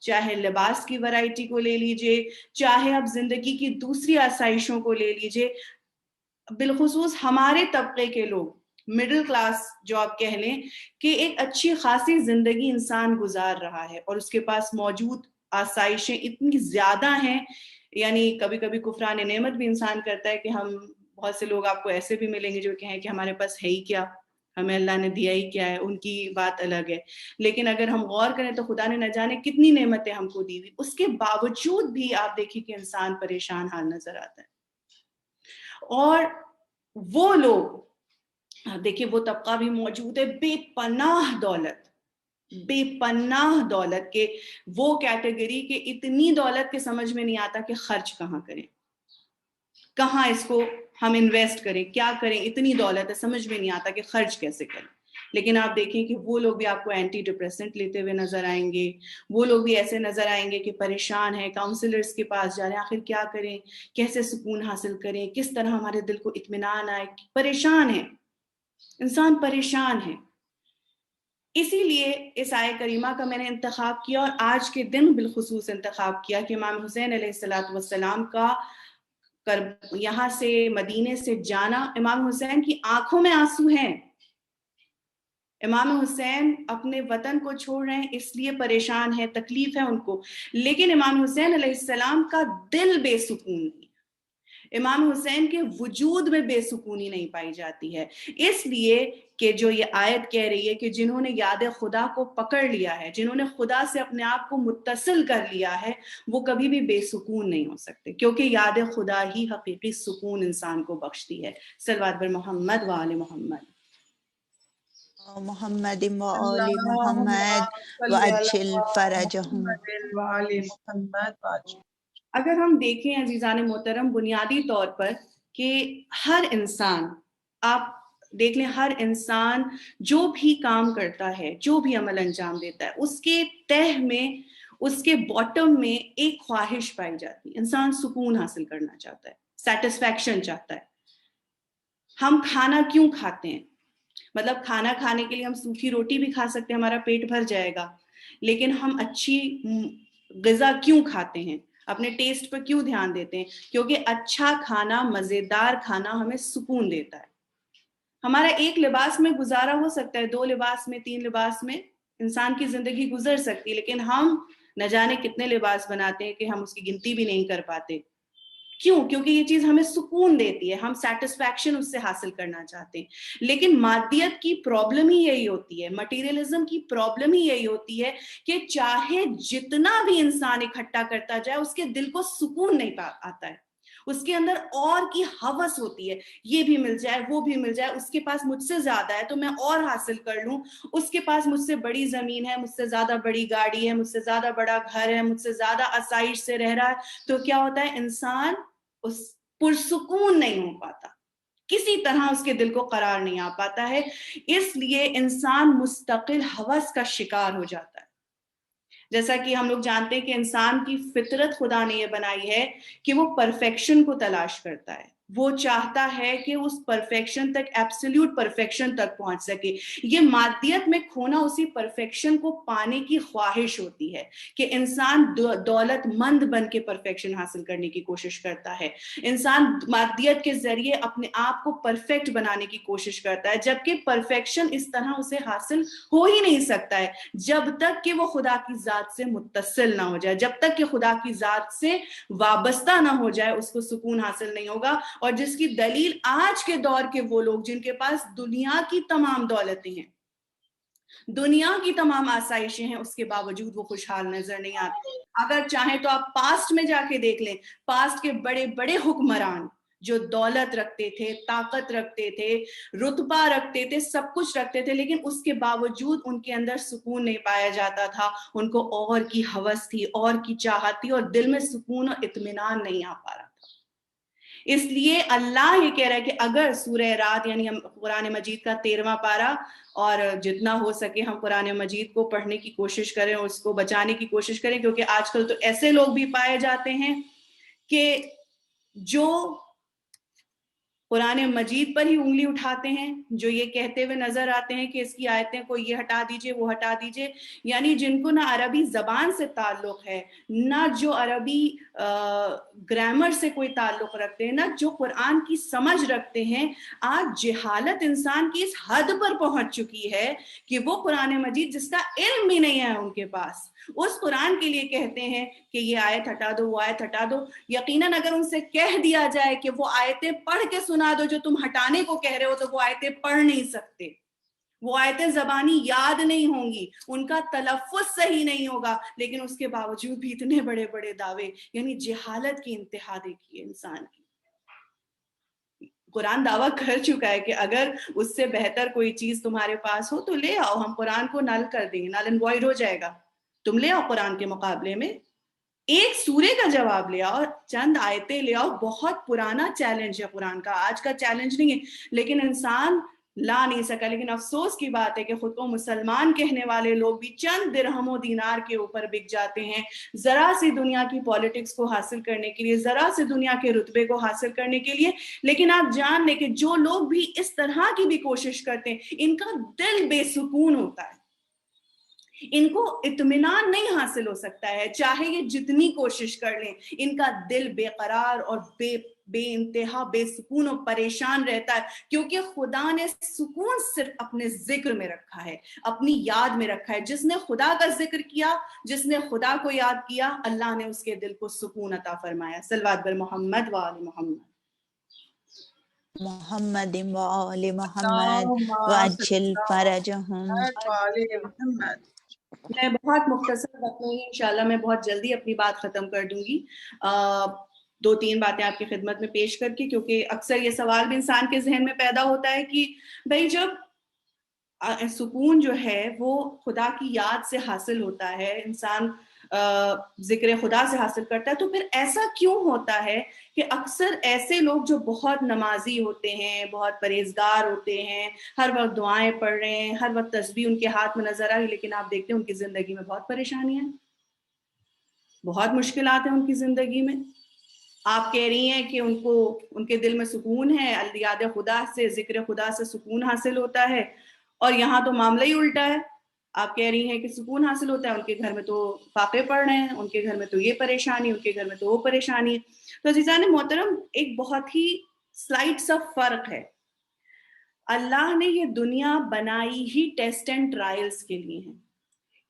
B: چاہے لباس کی ورائٹی کو لے لیجئے، چاہے آپ زندگی کی دوسری آسائشوں کو لے لیجئے. بالخصوص ہمارے طبقے کے لوگ، مڈل کلاس جو آپ کہہ لیں، کہ ایک اچھی خاصی زندگی انسان گزار رہا ہے اور اس کے پاس موجود آسائشیں اتنی زیادہ ہیں، یعنی کبھی کبھی کفران نعمت بھی انسان کرتا ہے کہ ہم، بہت سے لوگ آپ کو ایسے بھی ملیں گے جو کہیں کہ ہمارے پاس ہے ہی کیا، ہمیں اللہ نے دیا ہی کیا ہے، ان کی بات الگ ہے. لیکن اگر ہم غور کریں تو خدا نے نہ جانے کتنی نعمتیں ہم کو دی ہوئی، اس کے باوجود بھی آپ دیکھیں کہ انسان پریشان حال نظر آتا ہے. اور وہ لوگ، دیکھیں وہ طبقہ بھی موجود ہے بے پناہ دولت کے، وہ کیٹیگری کہ اتنی دولت کے سمجھ میں نہیں آتا کہ خرچ کہاں کریں، کہاں اس کو ہم انویسٹ کریں، کیا کریں، اتنی دولت ہے سمجھ میں نہیں آتا کہ خرچ کیسے کریں. لیکن آپ دیکھیں کہ وہ لوگ بھی آپ کو اینٹی ڈپریسنٹ لیتے ہوئے نظر آئیں گے، وہ لوگ بھی ایسے نظر آئیں گے کہ پریشان ہیں، کاؤنسلرز کے پاس جا رہے ہیں، آخر کیا کریں، کیسے سکون حاصل کریں، کس طرح ہمارے دل کو اطمینان آئے. پریشان ہے انسان، پریشان ہے. اسی لیے اس آیہ کریمہ کا میں نے انتخاب کیا اور آج کے دن بالخصوص انتخاب کیا کہ امام حسین علیہ السلام کا یہاں سے مدینے سے جانا، امام حسین کی آنکھوں میں آنسو ہیں. امام حسین اپنے وطن کو چھوڑ رہے ہیں، اس لیے پریشان ہے، تکلیف ہے ان کو، لیکن امام حسین علیہ السلام کا دل بے سکون نہیں. امام حسین کے وجود میں بے سکونی نہیں پائی جاتی ہے، اس لیے کہ جو یہ آیت کہہ رہی ہے کہ جنہوں نے یاد خدا کو پکڑ لیا ہے، جنہوں نے خدا سے اپنے آپ کو متصل کر لیا ہے، وہ کبھی بھی بے سکون نہیں ہو سکتے، کیونکہ یاد خدا ہی حقیقی سکون انسان کو بخشتی ہے. صلوات بر محمد و آل محمد.
A: محمد و آل محمد وعجل فرجہم.
B: اگر ہم دیکھیں عزیزان محترم، بنیادی طور پر کہ ہر انسان، آپ دیکھ لیں، ہر انسان جو بھی کام کرتا ہے، جو بھی عمل انجام دیتا ہے، اس کے تہ میں، اس کے باٹم میں ایک خواہش پائی جاتی ہے. انسان سکون حاصل کرنا چاہتا ہے، سیٹسفیکشن چاہتا ہے. ہم کھانا کیوں کھاتے ہیں؟ مطلب کھانا کھانے کے لیے ہم سوکھی روٹی بھی کھا سکتے ہیں، ہمارا پیٹ بھر جائے گا، لیکن ہم اچھی غذا کیوں کھاتے ہیں؟ اپنے ٹیسٹ پر کیوں دھیان دیتے ہیں؟ کیونکہ اچھا کھانا، مزیدار کھانا ہمیں سکون دیتا ہے. ہمارا ایک لباس میں گزارا ہو سکتا ہے، 2 لباس میں، 3 لباس میں انسان کی زندگی گزر سکتی ہے، لیکن ہم نہ جانے کتنے لباس بناتے ہیں کہ ہم اس کی گنتی بھی نہیں کر پاتے. کیوں؟ کیونکہ یہ چیز ہمیں سکون دیتی ہے، ہم سیٹسفیکشن اس سے حاصل کرنا چاہتے ہیں. لیکن مادیت کی پرابلم ہی یہی ہوتی ہے، مٹیریلزم کی پرابلم ہی یہی ہوتی ہے کہ چاہے جتنا بھی انسان اکٹھا کرتا جائے، اس کے دل کو سکون نہیں آتا ہے. اس کے اندر اور کی ہوس ہوتی ہے، یہ بھی مل جائے، وہ بھی مل جائے، اس کے پاس مجھ سے زیادہ ہے تو میں اور حاصل کر لوں، اس کے پاس مجھ سے بڑی زمین ہے، مجھ سے زیادہ بڑی گاڑی ہے، مجھ سے زیادہ بڑا گھر ہے، مجھ سے زیادہ آسائش سے رہ رہا ہے. تو کیا ہوتا ہے؟ انسان اس پرسکون نہیں ہو پاتا، کسی طرح اس کے دل کو قرار نہیں آ پاتا ہے. اس لیے انسان مستقل ہوس کا شکار ہو جاتا ہے. جیسا کہ ہم لوگ جانتے ہیں کہ انسان کی فطرت خدا نے یہ بنائی ہے کہ وہ پرفیکشن کو تلاش کرتا ہے، وہ چاہتا ہے کہ اس پرفیکشن تک، ایبسلیوٹ پرفیکشن تک پہنچ سکے. یہ مادیت میں کھونا اسی پرفیکشن کو پانے کی خواہش ہوتی ہے کہ انسان دولت مند بن کے پرفیکشن حاصل کرنے کی کوشش کرتا ہے. انسان مادیت کے ذریعے اپنے آپ کو پرفیکٹ بنانے کی کوشش کرتا ہے، جبکہ پرفیکشن اس طرح اسے حاصل ہو ہی نہیں سکتا ہے جب تک کہ وہ خدا کی ذات سے متصل نہ ہو جائے، جب تک کہ خدا کی ذات سے وابستہ نہ ہو جائے، اس کو سکون حاصل نہیں ہوگا. اور جس کی دلیل آج کے دور کے وہ لوگ جن کے پاس دنیا کی تمام دولتیں ہیں، دنیا کی تمام آسائشیں ہیں، اس کے باوجود وہ خوشحال نظر نہیں آتے. اگر چاہیں تو آپ پاسٹ میں جا کے دیکھ لیں، پاسٹ کے بڑے بڑے حکمران جو دولت رکھتے تھے، طاقت رکھتے تھے، رتبہ رکھتے تھے، سب کچھ رکھتے تھے، لیکن اس کے باوجود ان کے اندر سکون نہیں پایا جاتا تھا. ان کو اور کی ہوس تھی، اور کی چاہت تھی، اور دل میں سکون اور اطمینان نہیں آ پا رہا تھا. اس لیے اللہ یہ کہہ رہا ہے کہ اگر سورہ رات یعنی قرآن مجید کا 13واں پارہ، اور جتنا ہو سکے ہم قرآن مجید کو پڑھنے کی کوشش کریں اور اس کو بچانے کی کوشش کریں، کیونکہ آج کل تو ایسے لوگ بھی پائے جاتے ہیں کہ جو قرآن مجید پر ہی انگلی اٹھاتے ہیں، جو یہ کہتے ہوئے نظر آتے ہیں کہ اس کی آیتیں کو یہ ہٹا دیجئے، وہ ہٹا دیجئے، یعنی جن کو نہ عربی زبان سے تعلق ہے، نہ جو عربی گرامر سے کوئی تعلق رکھتے ہیں، نہ جو قرآن کی سمجھ رکھتے ہیں. آج جہالت انسان کی اس حد پر پہنچ چکی ہے کہ وہ قرآن مجید جس کا علم بھی نہیں ہے ان کے پاس، اس قرآن کے لیے کہتے ہیں کہ یہ آیت ہٹا دو، وہ آیت ہٹا دو. یقیناً اگر ان سے کہہ دیا جائے کہ وہ آیتیں پڑھ کے سنا دو جو تم ہٹانے کو کہہ رہے ہو، تو وہ آیتیں پڑھ نہیں سکتے. وہ آیتیں زبانی یاد نہیں ہوں گی، ان کا تلفظ صحیح نہیں ہوگا، لیکن اس کے باوجود بھی اتنے بڑے بڑے دعوے. یعنی جہالت کی انتہا دیکھیے انسان کی. قرآن دعویٰ کر چکا ہے کہ اگر اس سے بہتر کوئی چیز تمہارے پاس ہو تو لے آؤ، ہم قرآن کو نل کر دیں گے، نل اینڈ وائڈ ہو جائے گا. تم لے آؤ قرآن کے مقابلے میں ایک سورے کا جواب لے آؤ، چند آیتیں لے آؤ. بہت پرانا چیلنج ہے قرآن کا، آج کا چیلنج نہیں ہے، لیکن انسان لا نہیں سکا. لیکن افسوس کی بات ہے کہ خود کو مسلمان کہنے والے لوگ بھی چند درہم و دینار کے اوپر بک جاتے ہیں، ذرا سی دنیا کی پالیٹکس کو حاصل کرنے کے لیے، ذرا سے دنیا کے رتبے کو حاصل کرنے کے لیے. لیکن آپ جان لیں کہ جو لوگ بھی اس طرح کی بھی کوشش کرتے ہیں، ان کا دل بے سکون ہوتا ہے. ان کو اطمینان نہیں حاصل ہو سکتا ہے چاہے یہ جتنی کوشش کر لیں. ان کا دل بے قرار اور بے انتہا بے سکون و پریشان رہتا ہے کیونکہ خدا نے سکون صرف اپنے ذکر میں رکھا ہے, اپنی یاد میں رکھا ہے. جس نے خدا کا ذکر کیا, جس نے خدا کو یاد کیا, اللہ نے اس کے دل کو سکون عطا فرمایا. صلوات بر محمد و آل محمد.
A: محمد و آل محمد وعجل فرجہم.
B: میں بہت مختصر وقت میں انشاءاللہ میں بہت جلدی اپنی بات ختم کر دوں گی, 2-3 باتیں آپ کی خدمت میں پیش کر کے, کیونکہ اکثر یہ سوال بھی انسان کے ذہن میں پیدا ہوتا ہے کہ بھئی جب سکون جو ہے وہ خدا کی یاد سے حاصل ہوتا ہے, انسان ذکر خدا سے حاصل کرتا ہے, تو پھر ایسا کیوں ہوتا ہے کہ اکثر ایسے لوگ جو بہت نمازی ہوتے ہیں, بہت پرہیزگار ہوتے ہیں, ہر وقت دعائیں پڑھ رہے ہیں, ہر وقت تسبیح ان کے ہاتھ میں نظر آ رہی, لیکن آپ دیکھتے ہیں ان کی زندگی میں بہت پریشانیاں ہیں, بہت مشکلات ہیں ان کی زندگی میں. آپ کہہ رہی ہیں کہ ان کو ان کے دل میں سکون ہے, یاد خدا سے, ذکر خدا سے سکون حاصل ہوتا ہے, اور یہاں تو معاملہ ہی الٹا ہے. آپ کہہ رہی ہیں کہ سکون حاصل ہوتا ہے, ان کے گھر میں تو فاقے پڑ رہے ہیں, ان کے گھر میں تو یہ پریشانی, ان کے گھر میں تو وہ پریشانی ہے. تو عزیزان محترم, ایک بہت ہی سلائٹ سا فرق ہے. اللہ نے یہ دنیا بنائی ہی ٹیسٹ اینڈ ٹرائلز کے لیے ہے.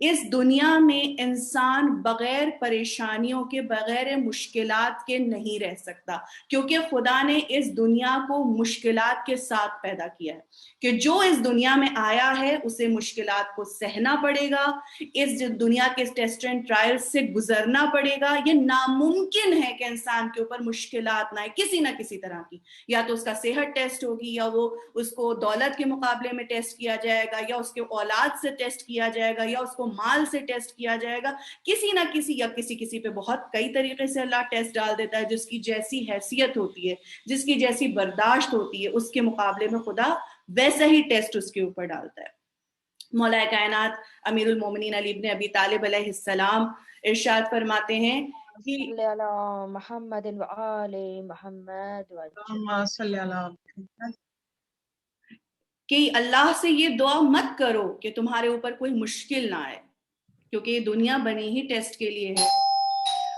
B: اس دنیا میں انسان بغیر پریشانیوں کے, بغیر مشکلات کے نہیں رہ سکتا, کیونکہ خدا نے اس دنیا کو مشکلات کے ساتھ پیدا کیا ہے کہ جو اس دنیا میں آیا ہے اسے مشکلات کو سہنا پڑے گا, اس دنیا کے ٹیسٹ اینڈ ٹرائل سے گزرنا پڑے گا. یہ ناممکن ہے کہ انسان کے اوپر مشکلات نہ آئے کسی نہ کسی طرح کی, یا تو اس کا صحت ٹیسٹ ہوگی, یا وہ اس کو دولت کے مقابلے میں ٹیسٹ کیا جائے گا, یا اس کے اولاد سے ٹیسٹ کیا جائے گا, یا اس کو مال سے ٹیسٹ کیا جائے گا, کسی نہ کسی, یا کسی پہ بہت کئی طریقے سے اللہ ٹیسٹ ڈال دیتا ہے. جس کی جیسی حیثیت ہوتی ہے, جس کی جیسی برداشت ہوتی ہے, اس کے مقابلے میں خدا ویسا ہی ٹیسٹ اس کے اوپر ڈالتا ہے. مولا کائنات امیر المومنین علی ابن ابی طالب علیہ السلام ارشاد فرماتے ہیں کہ
F: محمد وآل محمد
B: کہ اللہ سے یہ دعا مت کرو کہ تمہارے اوپر کوئی مشکل نہ آئے, کیونکہ یہ دنیا بنی ہی ٹیسٹ کے لیے ہے.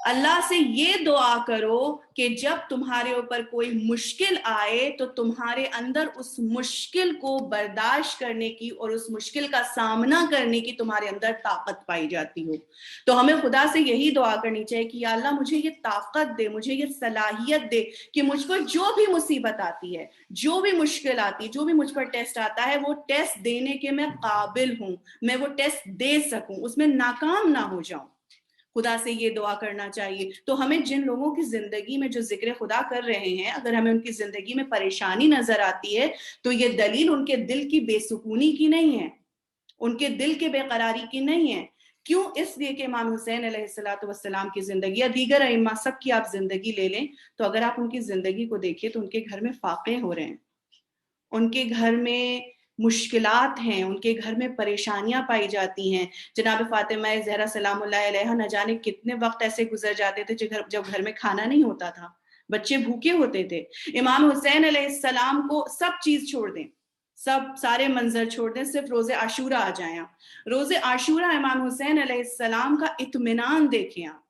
B: اللہ سے یہ دعا کرو کہ جب تمہارے اوپر کوئی مشکل آئے تو تمہارے اندر اس مشکل کو برداشت کرنے کی اور اس مشکل کا سامنا کرنے کی تمہارے اندر طاقت پائی جاتی ہو. تو ہمیں خدا سے یہی دعا کرنی چاہیے کہ یا اللہ مجھے یہ طاقت دے, مجھے یہ صلاحیت دے کہ مجھ پر جو بھی مصیبت آتی ہے, جو بھی مشکل آتی ہے, جو بھی مجھ پر ٹیسٹ آتا ہے, وہ ٹیسٹ دینے کے میں قابل ہوں, میں وہ ٹیسٹ دے سکوں, اس میں ناکام نہ ہو جاؤں. خدا سے یہ دعا کرنا چاہیے. تو ہمیں جن لوگوں کی زندگی میں جو ذکر خدا کر رہے ہیں, اگر ہمیں ان کی زندگی میں پریشانی نظر آتی ہے تو یہ دلیل ان کے دل کی بے سکونی کی نہیں ہے, ان کے دل کے بے قراری کی نہیں ہے. کیوں؟ اس لیے کہ امام حسین علیہ السلام کی زندگی یا دیگر ائمہ سب کی آپ زندگی لے لیں تو اگر آپ ان کی زندگی کو دیکھیں تو ان کے گھر میں فاقے ہو رہے ہیں, ان کے گھر میں مشکلات ہیں, ان کے گھر میں پریشانیاں پائی جاتی ہیں. جناب فاطمہ زہرا سلام اللہ علیہا نہ جانے کتنے وقت ایسے گزر جاتے تھے جب گھر میں کھانا نہیں ہوتا تھا, بچے بھوکے ہوتے تھے. امام حسین علیہ السلام کو سب چیز چھوڑ دیں, سارے منظر چھوڑ دیں, صرف روز عاشورہ آ جائیں. روز عاشورہ امام حسین علیہ السلام کا اطمینان دیکھیں آپ.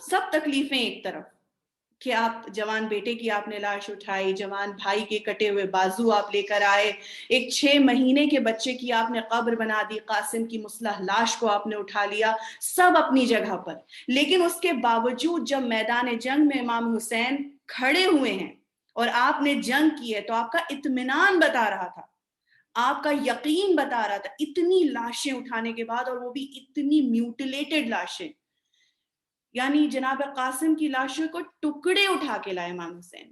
B: سب تکلیفیں ایک طرف کہ آپ جوان بیٹے کی آپ نے لاش اٹھائی, جوان بھائی کے کٹے ہوئے بازو آپ لے کر آئے, ایک 6 مہینے کے بچے کی آپ نے قبر بنا دی, قاسم کی مسلح لاش کو آپ نے اٹھا لیا, سب اپنی جگہ پر. لیکن اس کے باوجود جب میدان جنگ میں امام حسین کھڑے ہوئے ہیں اور آپ نے جنگ کی ہے تو آپ کا اطمینان بتا رہا تھا, آپ کا یقین بتا رہا تھا. اتنی لاشیں اٹھانے کے بعد, اور وہ بھی اتنی میوٹیلیٹڈ لاشیں, یعنی جناب قاسم کی لاشوں کو ٹکڑے اٹھا کے لائے امام حسین.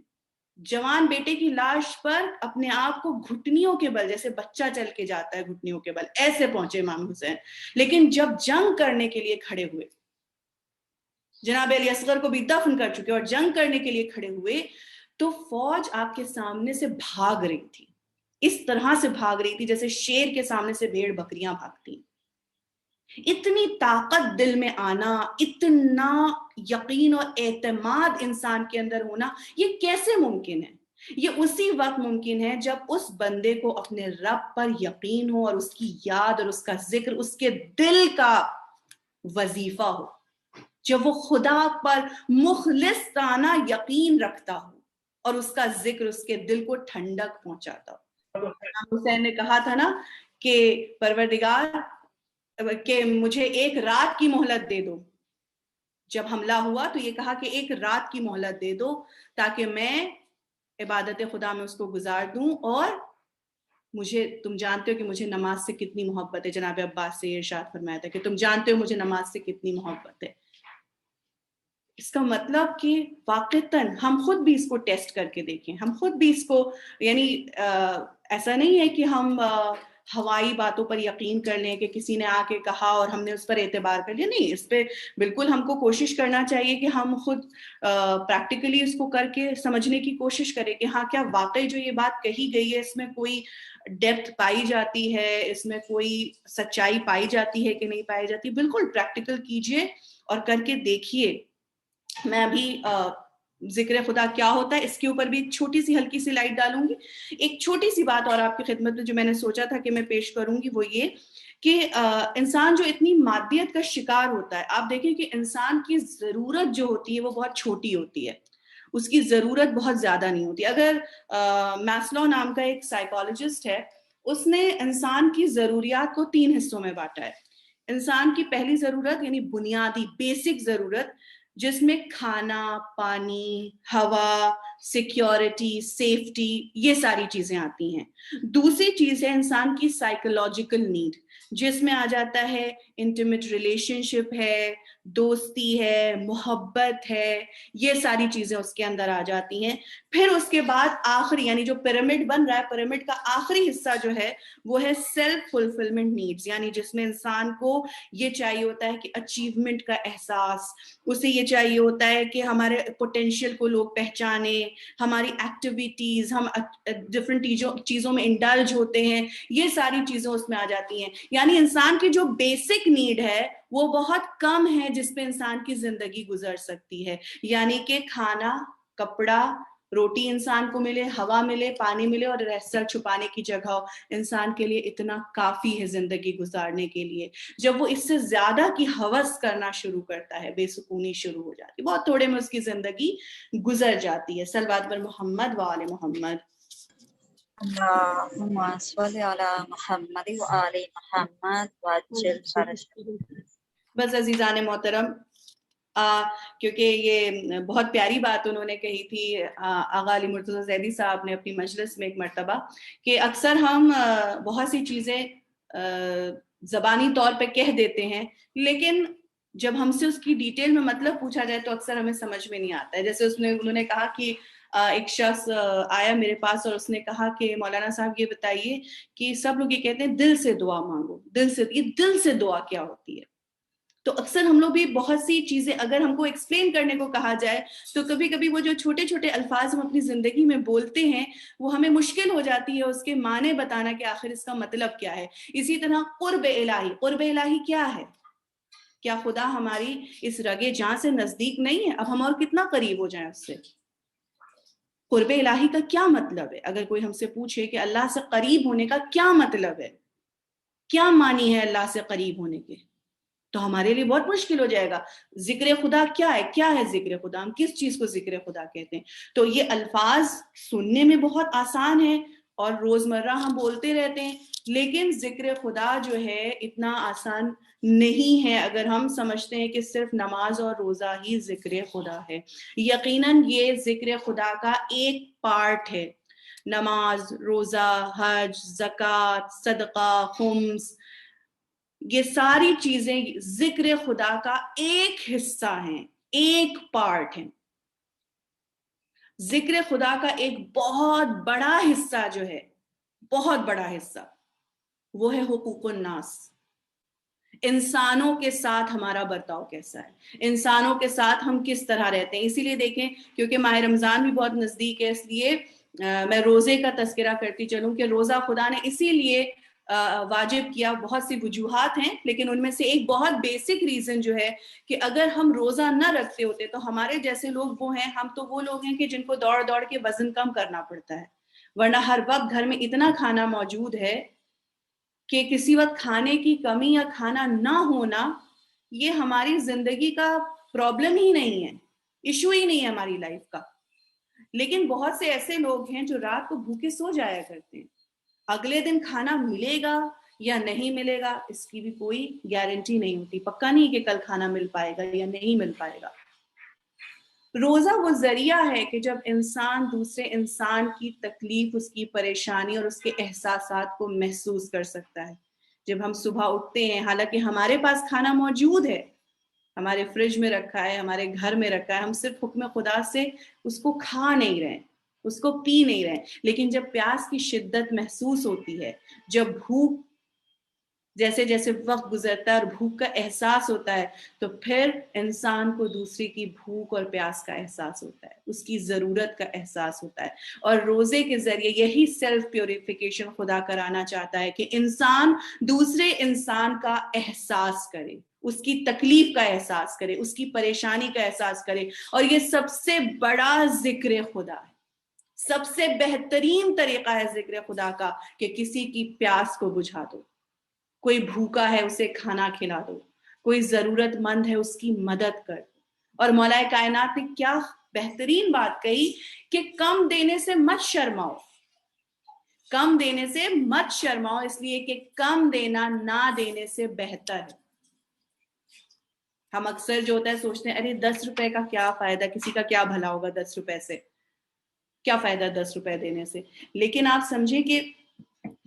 B: جوان بیٹے کی لاش پر اپنے آپ کو گھٹنیوں کے بل, جیسے بچہ چل کے جاتا ہے گھٹنیوں کے بل, ایسے پہنچے امام حسین. لیکن جب جنگ کرنے کے لیے کھڑے ہوئے, جناب علی اصغر کو بھی دفن کر چکے اور جنگ کرنے کے لیے کھڑے ہوئے, تو فوج آپ کے سامنے سے بھاگ رہی تھی, اس طرح سے بھاگ رہی تھی جیسے شیر کے سامنے سے بھیڑ بکریاں بھاگتی. اتنی طاقت دل میں آنا, اتنا یقین اور اعتماد انسان کے اندر ہونا, یہ کیسے ممکن ہے؟ یہ اسی وقت ممکن ہے جب اس بندے کو اپنے رب پر یقین ہو اور اس کی یاد اور اس کا ذکر اس کے دل کا وظیفہ ہو، جب وہ خدا پر مخلصانہ یقین رکھتا ہو اور اس کا ذکر اس کے دل کو ٹھنڈک پہنچاتا ہو۔ امام حسین نے کہا تھا نا کہ پروردگار کہ مجھے ایک رات کی مہلت دے دو، جب حملہ ہوا تو یہ کہا کہ ایک رات کی مہلت دے دو تاکہ میں عبادت خدا میں اس کو گزار دوں، اور مجھے، تم جانتے ہو کہ مجھے نماز سے کتنی محبت ہے، جناب عباس سے ارشاد فرمایا تھا کہ تم جانتے ہو مجھے نماز سے کتنی محبت ہے۔ اس کا مطلب کہ واقعتاً ہم خود بھی اس کو ٹیسٹ کر کے دیکھیں، ہم خود بھی اس کو، یعنی ایسا نہیں ہے کہ ہم ہوائی باتوں پر یقین کر لیں کہ کسی نے آ کے کہا اور ہم نے اس پر اعتبار کر لیا، نہیں، اس پہ بالکل ہم کو کوشش کرنا چاہیے کہ ہم خود پریکٹیکلی اس کو کر کے سمجھنے کی کوشش کریں کہ ہاں کیا واقعی جو یہ بات کہی گئی ہے اس میں کوئی ڈیپتھ پائی جاتی ہے، اس میں کوئی سچائی پائی جاتی ہے کہ نہیں پائی جاتی۔ بالکل پریکٹیکل کیجئے اور کر کے دیکھیے۔ میں ابھی ذکر خدا کیا ہوتا ہے اس کے اوپر بھی ایک چھوٹی سی ہلکی سی لائٹ ڈالوں گی۔ ایک چھوٹی سی بات اور آپ کی خدمت میں جو میں نے سوچا تھا کہ میں پیش کروں گی وہ یہ کہ انسان جو اتنی مادیت کا شکار ہوتا ہے، آپ دیکھیں کہ انسان کی ضرورت جو ہوتی ہے وہ بہت چھوٹی ہوتی ہے، اس کی ضرورت بہت زیادہ نہیں ہوتی۔ اگر میسلو نام کا ایک سائیکالوجسٹ ہے، اس نے انسان کی ضروریات کو 3 حصوں میں بانٹا ہے۔ انسان کی پہلی ضرورت یعنی بنیادی بیسک ضرورت، جس میں کھانا، پانی، ہوا، سیکیورٹی، سیفٹی، یہ ساری چیزیں آتی ہیں۔ دوسری چیز ہے انسان کی سائیکولوجیکل نیڈ، جس میں آ جاتا ہے انٹیمیٹ ریلیشن شپ ہے، دوستی ہے، محبت ہے، یہ ساری چیزیں اس کے اندر آ جاتی ہیں۔ پھر اس کے بعد آخری، یعنی جو پیرامڈ بن رہا ہے، پیرامڈ کا آخری حصہ جو ہے وہ ہے سیلف فلفلمنٹ نیڈز، یعنی جس میں انسان کو یہ چاہیے ہوتا ہے کہ اچیومنٹ کا احساس، اسے یہ چاہیے ہوتا ہے کہ ہمارے پوٹینشیل کو لوگ پہچانے، ہماری ایکٹیویٹیز، ہم ڈفرینٹ چیزوں میں انڈلج ہوتے ہیں، یہ ساری چیزیں اس میں آ جاتی ہیں۔ یعنی انسان کی جو بیسک نیڈ ہے وہ بہت کم ہے جس پہ انسان کی زندگی گزر سکتی ہے، یعنی کہ کھانا، کپڑا، روٹی انسان کو ملے، ہوا ملے، پانی ملے اور سر چھپانے کی جگہ ہو، انسان کے لیے اتنا کافی ہے زندگی گزارنے کے لیے۔ جب وہ اس سے زیادہ کی ہوس کرنا شروع کرتا ہے، بے سکونی شروع ہو جاتی ہے، بہت تھوڑے میں اس کی زندگی گزر جاتی ہے۔ صلوات بر محمد و آل محمد۔
G: اللہم صل علی محمد و آل محمد وعجل فرجہ۔
B: بس عزیزان محترم، کیونکہ یہ بہت پیاری بات انہوں نے کہی تھی آغا علی مرتضیٰ زیدی صاحب نے اپنی مجلس میں ایک مرتبہ، کہ اکثر ہم بہت سی چیزیں زبانی طور پہ کہہ دیتے ہیں، لیکن جب ہم سے اس کی ڈیٹیل میں مطلب پوچھا جائے تو اکثر ہمیں سمجھ میں نہیں آتا ہے۔ جیسے انہوں نے کہا کہ ایک شخص آیا میرے پاس اور اس نے کہا کہ مولانا صاحب یہ بتائیے کہ سب لوگ یہ کہتے ہیں دل سے دعا مانگو، دل سے، یہ دل سے دعا کیا ہوتی ہے؟ تو اکثر ہم لوگ بھی بہت سی چیزیں اگر ہم کو ایکسپلین کرنے کو کہا جائے تو کبھی کبھی وہ جو چھوٹے چھوٹے الفاظ ہم اپنی زندگی میں بولتے ہیں وہ ہمیں مشکل ہو جاتی ہے اس کے معنی بتانا کہ آخر اس کا مطلب کیا ہے۔ اسی طرح قرب الہی، قرب الہی کیا ہے؟ کیا خدا ہماری اس رگے جاں سے نزدیک نہیں ہے؟ اب ہم اور کتنا قریب ہو جائیں اس سے؟ قرب الہی کا کیا مطلب ہے؟ اگر کوئی ہم سے پوچھے کہ اللہ سے قریب ہونے کا کیا مطلب ہے، کیا معنی ہے اللہ سے قریب ہونے کے، تو ہمارے لیے بہت مشکل ہو جائے گا۔ ذکر خدا کیا ہے؟ کیا ہے ذکر خدا؟ ہم کس چیز کو ذکر خدا کہتے ہیں؟ تو یہ الفاظ سننے میں بہت آسان ہے اور روزمرہ ہم بولتے رہتے ہیں، لیکن ذکر خدا جو ہے اتنا آسان نہیں ہے اگر ہم سمجھتے ہیں کہ صرف نماز اور روزہ ہی ذکر خدا ہے۔ یقیناً یہ ذکر خدا کا ایک پارٹ ہے۔ نماز، روزہ، حج، زکوٰۃ، صدقہ، خمس، یہ ساری چیزیں ذکر خدا کا ایک حصہ ہیں، ایک پارٹ ہیں۔ ذکر خدا کا ایک بہت بڑا حصہ جو ہے، بہت بڑا حصہ، وہ ہے حقوق الناس۔ انسانوں کے ساتھ ہمارا برتاؤ کیسا ہے، انسانوں کے ساتھ ہم کس طرح رہتے ہیں۔ اسی لیے دیکھیں، کیونکہ ماہ رمضان بھی بہت نزدیک ہے، اس لیے میں روزے کا تذکرہ کرتی چلوں کہ روزہ خدا نے اسی لیے واجب کیا. بہت سی وجوہات ہیں لیکن ان میں سے ایک بہت بیسک ریزن جو ہے کہ اگر ہم روزہ نہ رکھتے ہوتے تو ہمارے جیسے لوگ وہ ہیں, ہم تو وہ لوگ ہیں کہ جن کو دوڑ دوڑ کے وزن کم کرنا پڑتا ہے, ورنہ ہر وقت گھر میں اتنا کھانا موجود ہے کہ کسی وقت کھانے کی کمی یا کھانا نہ ہونا یہ ہماری زندگی کا پرابلم ہی نہیں ہے, ایشو ہی نہیں ہے ہماری لائف کا. لیکن بہت سے ایسے لوگ ہیں جو رات کو بھوکے سو جایا کرتے ہیں, اگلے دن کھانا ملے گا یا نہیں ملے گا اس کی بھی کوئی گارنٹی نہیں ہوتی, پکا نہیں کہ کل کھانا مل پائے گا یا نہیں مل پائے گا. روزہ وہ ذریعہ ہے کہ جب انسان دوسرے انسان کی تکلیف, اس کی پریشانی اور اس کے احساسات کو محسوس کر سکتا ہے. جب ہم صبح اٹھتے ہیں, حالانکہ ہمارے پاس کھانا موجود ہے, ہمارے فریج میں رکھا ہے, ہمارے گھر میں رکھا ہے, ہم صرف حکم خدا سے اس کو کھا نہیں رہے, اس کو پی نہیں رہے, لیکن جب پیاس کی شدت محسوس ہوتی ہے, جب بھوک جیسے جیسے وقت گزرتا ہے اور بھوک کا احساس ہوتا ہے, تو پھر انسان کو دوسرے کی بھوک اور پیاس کا احساس ہوتا ہے, اس کی ضرورت کا احساس ہوتا ہے. اور روزے کے ذریعے یہی سیلف پیوریفیکیشن خدا کرانا چاہتا ہے کہ انسان دوسرے انسان کا احساس کرے, اس کی تکلیف کا احساس کرے, اس کی پریشانی کا احساس کرے. اور یہ سب سے بڑا ذکر خدا ہے, سب سے بہترین طریقہ ہے ذکر خدا کا کہ کسی کی پیاس کو بجھا دو, کوئی بھوکا ہے اسے کھانا کھلا دو, کوئی ضرورت مند ہے اس کی مدد کر دو. اور مولا کائنات نے کیا بہترین بات کہی کہ کم دینے سے مت شرماؤ, کم دینے سے مت شرماؤ, اس لیے کہ کم دینا نہ دینے سے بہتر ہے. ہم اکثر جو ہوتا ہے سوچتے ہیں ارے 10 روپے کا کیا فائدہ, کسی کا کیا بھلا ہوگا 10 روپے سے, کیا فائدہ 10 روپے دینے سے. لیکن آپ سمجھیں کہ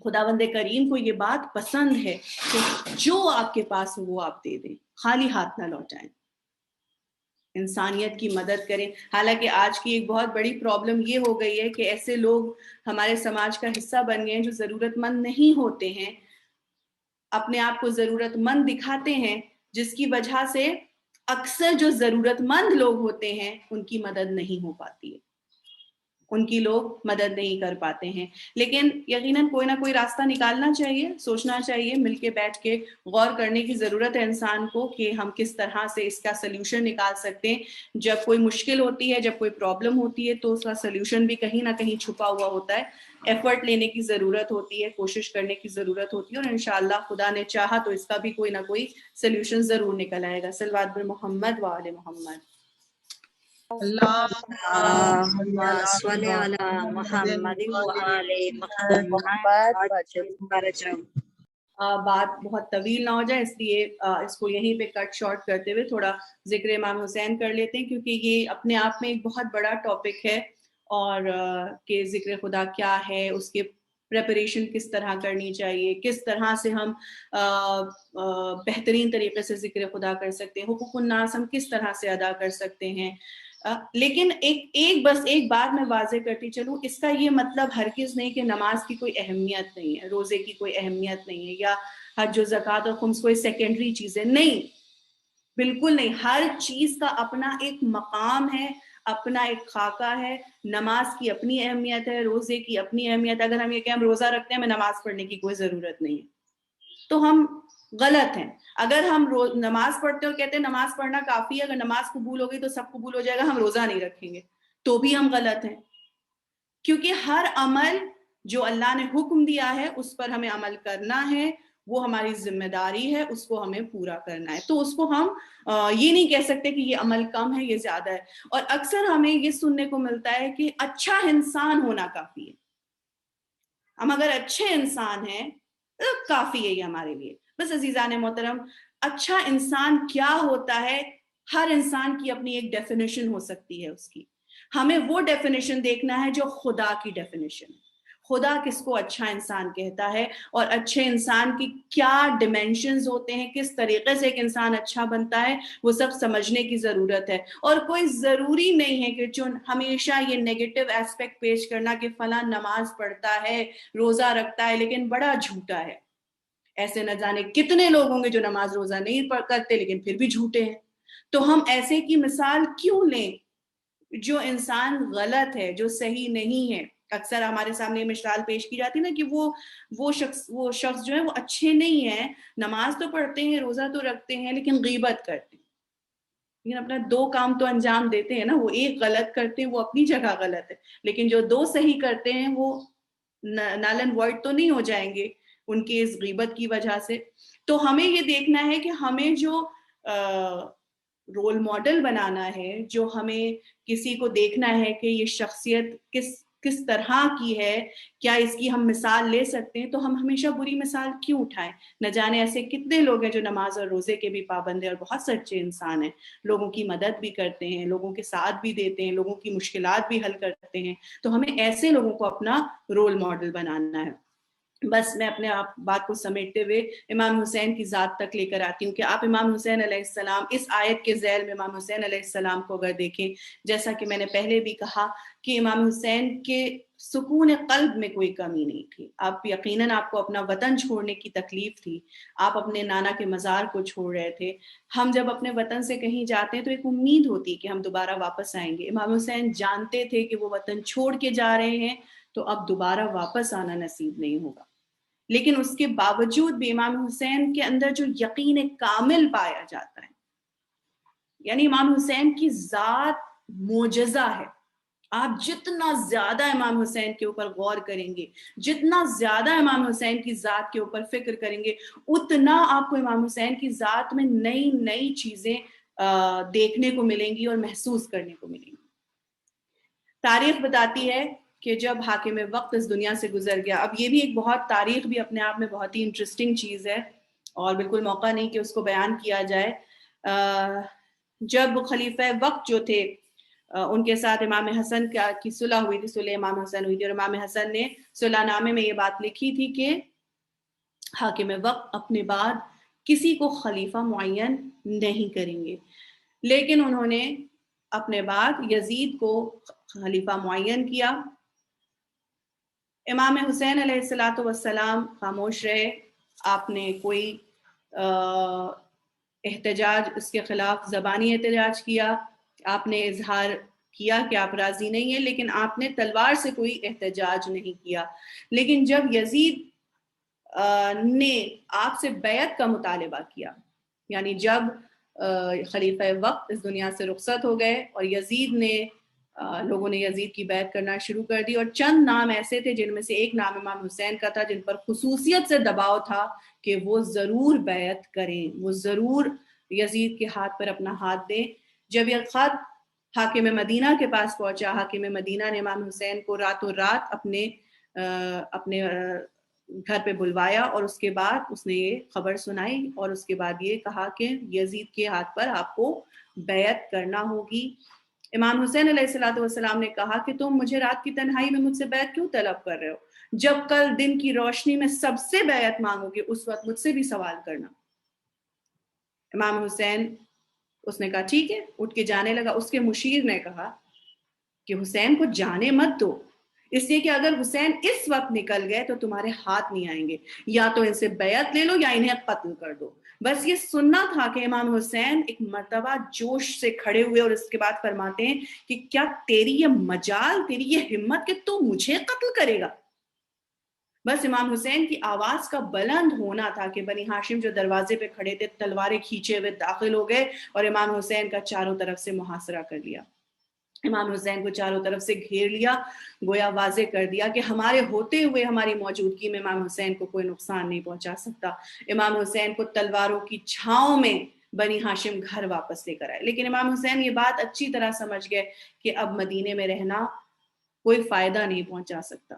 B: خداوند کریم کو یہ بات پسند ہے کہ جو آپ کے پاس ہو وہ آپ دے دیں, خالی ہاتھ نہ لوٹائیں, انسانیت کی مدد کریں. حالانکہ آج کی ایک بہت بڑی پرابلم یہ ہو گئی ہے کہ ایسے لوگ ہمارے سماج کا حصہ بن گئے ہیں جو ضرورت مند نہیں ہوتے ہیں, اپنے آپ کو ضرورت مند دکھاتے ہیں, جس کی وجہ سے اکثر جو ضرورت مند لوگ ہوتے ہیں ان کی مدد نہیں ہو پاتی ہے, ان کی لوگ مدد نہیں کر پاتے ہیں. لیکن یقیناً کوئی نہ کوئی راستہ نکالنا چاہیے, سوچنا چاہیے, مل کے بیٹھ کے غور کرنے کی ضرورت ہے انسان کو کہ ہم کس طرح سے اس کا سلیوشن نکال سکتے ہیں. جب کوئی مشکل ہوتی ہے, جب کوئی پرابلم ہوتی ہے تو اس کا سلیوشن بھی کہیں نہ کہیں چھپا ہوا ہوتا ہے. ایفرٹ لینے کی ضرورت ہوتی ہے, کوشش کرنے کی ضرورت ہوتی ہے, اور انشاءاللہ خدا نے چاہا تو اس کا بھی کوئی نہ کوئی سلیوشن ضرور نکل آئے گا. صلوات بر محمد و آل محمد.
G: اللهم صل على محمد وآل محمد وسلم.
B: بات بہت طویل نہ ہو جائے اس لیے اس کو یہیں پہ کٹ شارٹ کرتے ہوئے تھوڑا ذکر امام حسین کر لیتے ہیں, کیونکہ یہ اپنے آپ میں ایک بہت بڑا ٹاپک ہے, اور کہ ذکر خدا کیا ہے, اس کے پریپریشن کس طرح کرنی چاہیے, کس طرح سے ہم بہترین طریقے سے ذکر خدا کر سکتے ہیں, حقوق الناس ہم کس طرح سے ادا کر سکتے ہیں. لیکن بس ایک بات میں واضح کرتی چلوں, اس کا یہ مطلب ہرگز نہیں کہ نماز کی کوئی اہمیت نہیں ہے, روزے کی کوئی اہمیت نہیں ہے, یا حج و زکوٰۃ اور خمس کوئی سیکنڈری چیزیں نہیں, بالکل نہیں. ہر چیز کا اپنا ایک مقام ہے, اپنا ایک خاکہ ہے. نماز کی اپنی اہمیت ہے, روزے کی اپنی اہمیت. اگر ہم یہ کہ ہم روزہ رکھتے ہیں, ہمیں نماز پڑھنے کی کوئی ضرورت نہیں ہے, تو ہم غلط ہیں. اگر ہم نماز پڑھتے ہیں اور کہتے ہیں نماز پڑھنا کافی ہے, اگر نماز قبول ہو گئی تو سب قبول ہو جائے گا, ہم روزہ نہیں رکھیں گے, تو بھی ہم غلط ہیں. کیونکہ ہر عمل جو اللہ نے حکم دیا ہے اس پر ہمیں عمل کرنا ہے, وہ ہماری ذمہ داری ہے, اس کو ہمیں پورا کرنا ہے. تو اس کو ہم یہ نہیں کہہ سکتے کہ یہ عمل کم ہے, یہ زیادہ ہے. اور اکثر ہمیں یہ سننے کو ملتا ہے کہ اچھا انسان ہونا کافی ہے, ہم اگر اچھے انسان ہیں تو کافی ہے یہ ہمارے لیے. بس عزیزان محترم, اچھا انسان کیا ہوتا ہے, ہر انسان کی اپنی ایک ڈیفینیشن ہو سکتی ہے اس کی. ہمیں وہ ڈیفینیشن دیکھنا ہے جو خدا کی ڈیفینیشن ہے. خدا کس کو اچھا انسان کہتا ہے, اور اچھے انسان کی کیا ڈیمینشنز ہوتے ہیں, کس طریقے سے ایک انسان اچھا بنتا ہے, وہ سب سمجھنے کی ضرورت ہے. اور کوئی ضروری نہیں ہے کہ جو ہمیشہ یہ نیگیٹو ایسپیکٹ پیش کرنا کہ فلاں نماز پڑھتا ہے, روزہ رکھتا ہے, لیکن بڑا جھوٹا ہے. ایسے نہ جانے کتنے لوگ ہوں گے جو نماز روزہ نہیں کرتے لیکن پھر بھی جھوٹے ہیں. تو ہم ایسے کی مثال کیوں لیں جو انسان غلط ہے, جو صحیح نہیں ہے. اکثر ہمارے سامنے مثال پیش کی جاتی نا کہ وہ شخص جو ہے وہ اچھے نہیں ہیں، نماز تو پڑھتے ہیں، روزہ تو رکھتے ہیں، لیکن غیبت کرتے ہیں، لیکن اپنا 2 کام تو انجام دیتے ہیں نا. وہ ایک غلط کرتے ہیں، وہ اپنی جگہ غلط ہے، لیکن جو 2 صحیح کرتے ہیں وہ نل اینڈ وائڈ تو نہیں ہو جائیں گے ان کی اس غیبت کی وجہ سے. تو ہمیں یہ دیکھنا ہے کہ ہمیں جو رول ماڈل بنانا ہے، جو ہمیں کسی کو دیکھنا ہے کہ یہ شخصیت کس طرح کی ہے، کیا اس کی ہم مثال لے سکتے ہیں، تو ہم ہمیشہ بری مثال کیوں اٹھائیں؟ نہ جانے ایسے کتنے لوگ ہیں جو نماز اور روزے کے بھی پابند ہیں اور بہت سچے انسان ہیں، لوگوں کی مدد بھی کرتے ہیں، لوگوں کے ساتھ بھی دیتے ہیں، لوگوں کی مشکلات بھی حل کرتے ہیں. تو ہمیں ایسے لوگوں کو اپنا رول ماڈل بنانا ہے. بس میں اپنے آپ بات کو سمیٹتے ہوئے امام حسین کی ذات تک لے کر آتی ہوں کہ آپ امام حسین علیہ السلام اس آیت کے ذیل میں امام حسین علیہ السلام کو اگر دیکھیں، جیسا کہ میں نے پہلے بھی کہا کہ امام حسین کے سکون قلب میں کوئی کمی نہیں تھی. آپ یقیناً آپ کو اپنا وطن چھوڑنے کی تکلیف تھی، آپ اپنے نانا کے مزار کو چھوڑ رہے تھے. ہم جب اپنے وطن سے کہیں جاتے ہیں تو ایک امید ہوتی کہ ہم دوبارہ واپس آئیں گے. امام حسین جانتے تھے کہ وہ وطن چھوڑ کے جا رہے ہیں تو اب دوبارہ واپس آنا نصیب نہیں ہوگا، لیکن اس کے باوجود بھی امام حسین کے اندر جو یقین کامل پایا جاتا ہے، یعنی امام حسین کی ذات معجزہ ہے. آپ جتنا زیادہ امام حسین کے اوپر غور کریں گے، جتنا زیادہ امام حسین کی ذات کے اوپر فکر کریں گے، اتنا آپ کو امام حسین کی ذات میں نئی نئی چیزیں دیکھنے کو ملیں گی اور محسوس کرنے کو ملیں گی. تاریخ بتاتی ہے کہ جب حاکم وقت اس دنیا سے گزر گیا، اب یہ بھی ایک بہت تاریخ بھی اپنے آپ میں بہت ہی انٹرسٹنگ چیز ہے اور بالکل موقع نہیں کہ اس کو بیان کیا جائے. جب خلیفہ وقت جو تھے ان کے ساتھ امام حسن کی صلح ہوئی تھی، صلح امام حسن ہوئی تھی، اور امام حسن نے صلح نامے میں یہ بات لکھی تھی کہ حاکم وقت اپنے بعد کسی کو خلیفہ معین نہیں کریں گے، لیکن انہوں نے اپنے بعد یزید کو خلیفہ معین کیا. امام حسین علیہ الصلاۃ والسلام خاموش رہے. آپ نے کوئی احتجاج اس کے خلاف زبانی احتجاج کیا، آپ نے اظہار کیا کہ آپ راضی نہیں ہیں، لیکن آپ نے تلوار سے کوئی احتجاج نہیں کیا. لیکن جب یزید نے آپ سے بیعت کا مطالبہ کیا، یعنی جب خلیفہ وقت اس دنیا سے رخصت ہو گئے اور یزید نے لوگوں نے یزید کی بیعت کرنا شروع کر دی، اور چند نام ایسے تھے جن میں سے ایک نام امام حسین کا تھا جن پر خصوصیت سے دباؤ تھا کہ وہ ضرور بیعت کریں، وہ ضرور یزید کے ہاتھ پر اپنا ہاتھ دیں. جب یہ خط حاکم مدینہ کے پاس پہنچا، حاکم مدینہ نے امام حسین کو راتوں رات اپنے گھر پہ بلوایا اور اس کے بعد اس نے یہ خبر سنائی اور اس کے بعد یہ کہا کہ یزید کے ہاتھ پر آپ کو بیعت کرنا ہوگی. امام حسین علیہ الصلوۃ والسلام نے کہا کہ تم مجھے رات کی تنہائی میں مجھ سے بیعت کیوں طلب کر رہے ہو؟ جب کل دن کی روشنی میں سب سے بیعت مانگو گے اس وقت مجھ سے بھی سوال کرنا. امام حسین، اس نے کہا ٹھیک ہے، اٹھ کے جانے لگا. اس کے مشیر نے کہا کہ حسین کو جانے مت دو، اس لیے کہ اگر حسین اس وقت نکل گئے تو تمہارے ہاتھ نہیں آئیں گے، یا تو ان سے بیعت لے لو یا انہیں قتل کر دو. بس یہ سننا تھا کہ امام حسین ایک مرتبہ جوش سے کھڑے ہوئے اور اس کے بعد فرماتے ہیں کہ کیا تیری یہ مجال، تیری یہ ہمت کہ تو مجھے قتل کرے گا؟ بس امام حسین کی آواز کا بلند ہونا تھا کہ بنی ہاشم جو دروازے پہ کھڑے تھے تلواریں کھینچے ہوئے داخل ہو گئے اور امام حسین کا چاروں طرف سے محاصرہ کر لیا. امام حسین کو چاروں طرف سے گھیر لیا، گویا واضح کر دیا کہ ہمارے ہوتے ہوئے ہماری موجودگی میں امام حسین کو کوئی نقصان نہیں پہنچا سکتا. امام حسین کو تلواروں کی چھاؤں میں بنی ہاشم گھر واپس لے کر آئے. لیکن امام حسین یہ بات اچھی طرح سمجھ گئے کہ اب مدینے میں رہنا کوئی فائدہ نہیں پہنچا سکتا.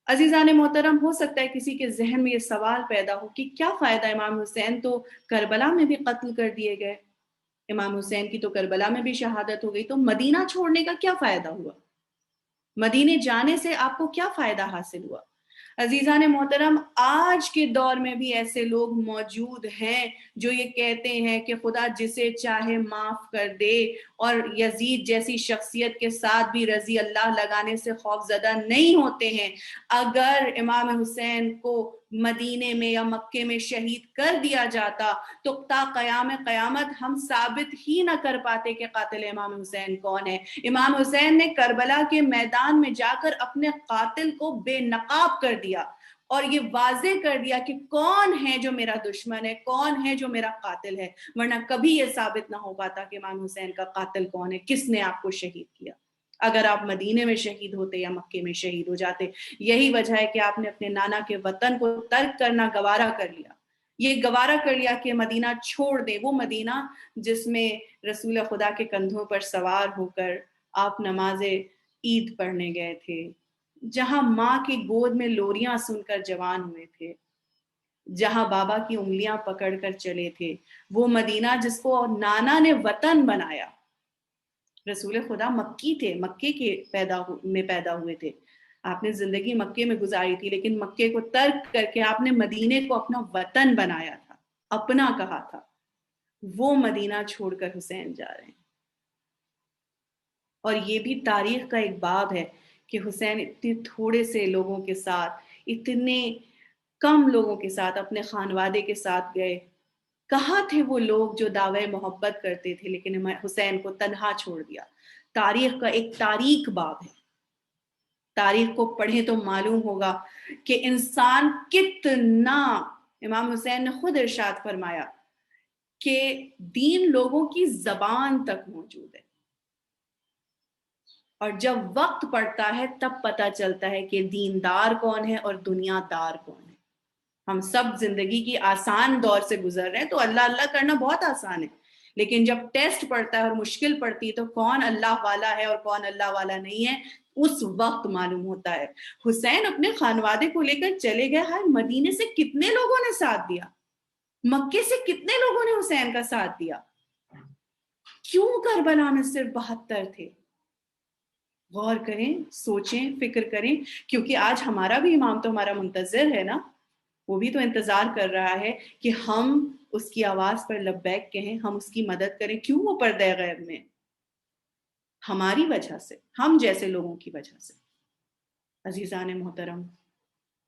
B: عزیزان محترم، ہو سکتا ہے کسی کے ذہن میں یہ سوال پیدا ہو کہ کیا فائدہ، امام حسین تو کربلا میں بھی قتل کر دیے گئے، امام حسین کی تو کربلا میں بھی شہادت ہو گئی، تو مدینہ چھوڑنے کا کیا فائدہ ہوا؟ مدینے جانے سے آپ کو کیا فائدہ حاصل ہوا؟ عزیزان محترم، آج کے دور میں بھی ایسے لوگ موجود ہیں جو یہ کہتے ہیں کہ خدا جسے چاہے معاف کر دے، اور یزید جیسی شخصیت کے ساتھ بھی رضی اللہ لگانے سے خوف زدہ نہیں ہوتے ہیں۔ اگر امام حسین کو مدینے میں یا مکے میں شہید کر دیا جاتا تو تا قیام قیامت ہم ثابت ہی نہ کر پاتے کہ قاتل امام حسین کون ہے۔ امام حسین نے کربلا کے میدان میں جا کر اپنے قاتل کو بے نقاب کر دیا اور یہ واضح کر دیا کہ کون ہے جو میرا دشمن ہے، کون ہے جو میرا قاتل ہے، ورنہ کبھی یہ ثابت نہ ہو پاتا کہ امام حسین کا قاتل کون ہے، کس نے آپ کو شہید کیا۔ اگر آپ مدینے میں شہید ہوتے یا مکے میں شہید ہو جاتے، یہی وجہ ہے کہ آپ نے اپنے نانا کے وطن کو ترک کرنا گوارا کر لیا، یہ گوارا کر لیا کہ مدینہ چھوڑ دیں، وہ مدینہ جس میں رسول خدا کے کندھوں پر سوار ہو کر آپ نماز عید پڑھنے گئے تھے، جہاں ماں کی گود میں لوریاں سن کر جوان ہوئے تھے، جہاں بابا کی انگلیاں پکڑ کر چلے تھے، وہ مدینہ جس کو نانا نے وطن بنایا۔ رسول خدا مکی تھے، مکے کے پیدا ہوئے تھے، آپ نے زندگی مکے میں گزاری تھی، لیکن مکے کو ترک کر کے آپ نے مدینے کو اپنا وطن بنایا تھا، اپنا کہا تھا۔ وہ مدینہ چھوڑ کر حسین جا رہے ہیں، اور یہ بھی تاریخ کا ایک باب ہے کہ حسین اتنے تھوڑے سے لوگوں کے ساتھ، اتنے کم لوگوں کے ساتھ، اپنے خانوادے کے ساتھ گئے۔ کہاں تھے وہ لوگ جو دعوی محبت کرتے تھے لیکن حسین کو تنہا چھوڑ دیا؟ تاریخ کا ایک تاریخ باب ہے، تاریخ کو پڑھیں تو معلوم ہوگا کہ انسان کتنا، امام حسین نے خود ارشاد فرمایا کہ دین لوگوں کی زبان تک موجود ہے، اور جب وقت پڑتا ہے تب پتہ چلتا ہے کہ دیندار کون ہے اور دنیا دار کون ہے۔ ہم سب زندگی کی آسان دور سے گزر رہے ہیں تو اللہ اللہ کرنا بہت آسان ہے، لیکن جب ٹیسٹ پڑتا ہے اور مشکل پڑتی ہے تو کون اللہ والا ہے اور کون اللہ والا نہیں ہے، اس وقت معلوم ہوتا ہے۔ حسین اپنے خانوادے کو لے کر چلے گئے، ہر مدینے سے کتنے لوگوں نے ساتھ دیا، مکے سے کتنے لوگوں نے حسین کا ساتھ دیا، کیوں کربلا میں صرف 72 تھے؟ غور کریں، سوچیں، فکر کریں، کیونکہ آج ہمارا بھی امام تو ہمارا منتظر ہے نا، وہ بھی تو انتظار کر رہا ہے کہ ہم اس کی آواز پر لبیک کہیں، ہم اس کی مدد کریں۔ کیوں وہ پردہ غیب میں؟ ہماری وجہ سے، ہم جیسے لوگوں کی وجہ سے۔ عزیزان محترم،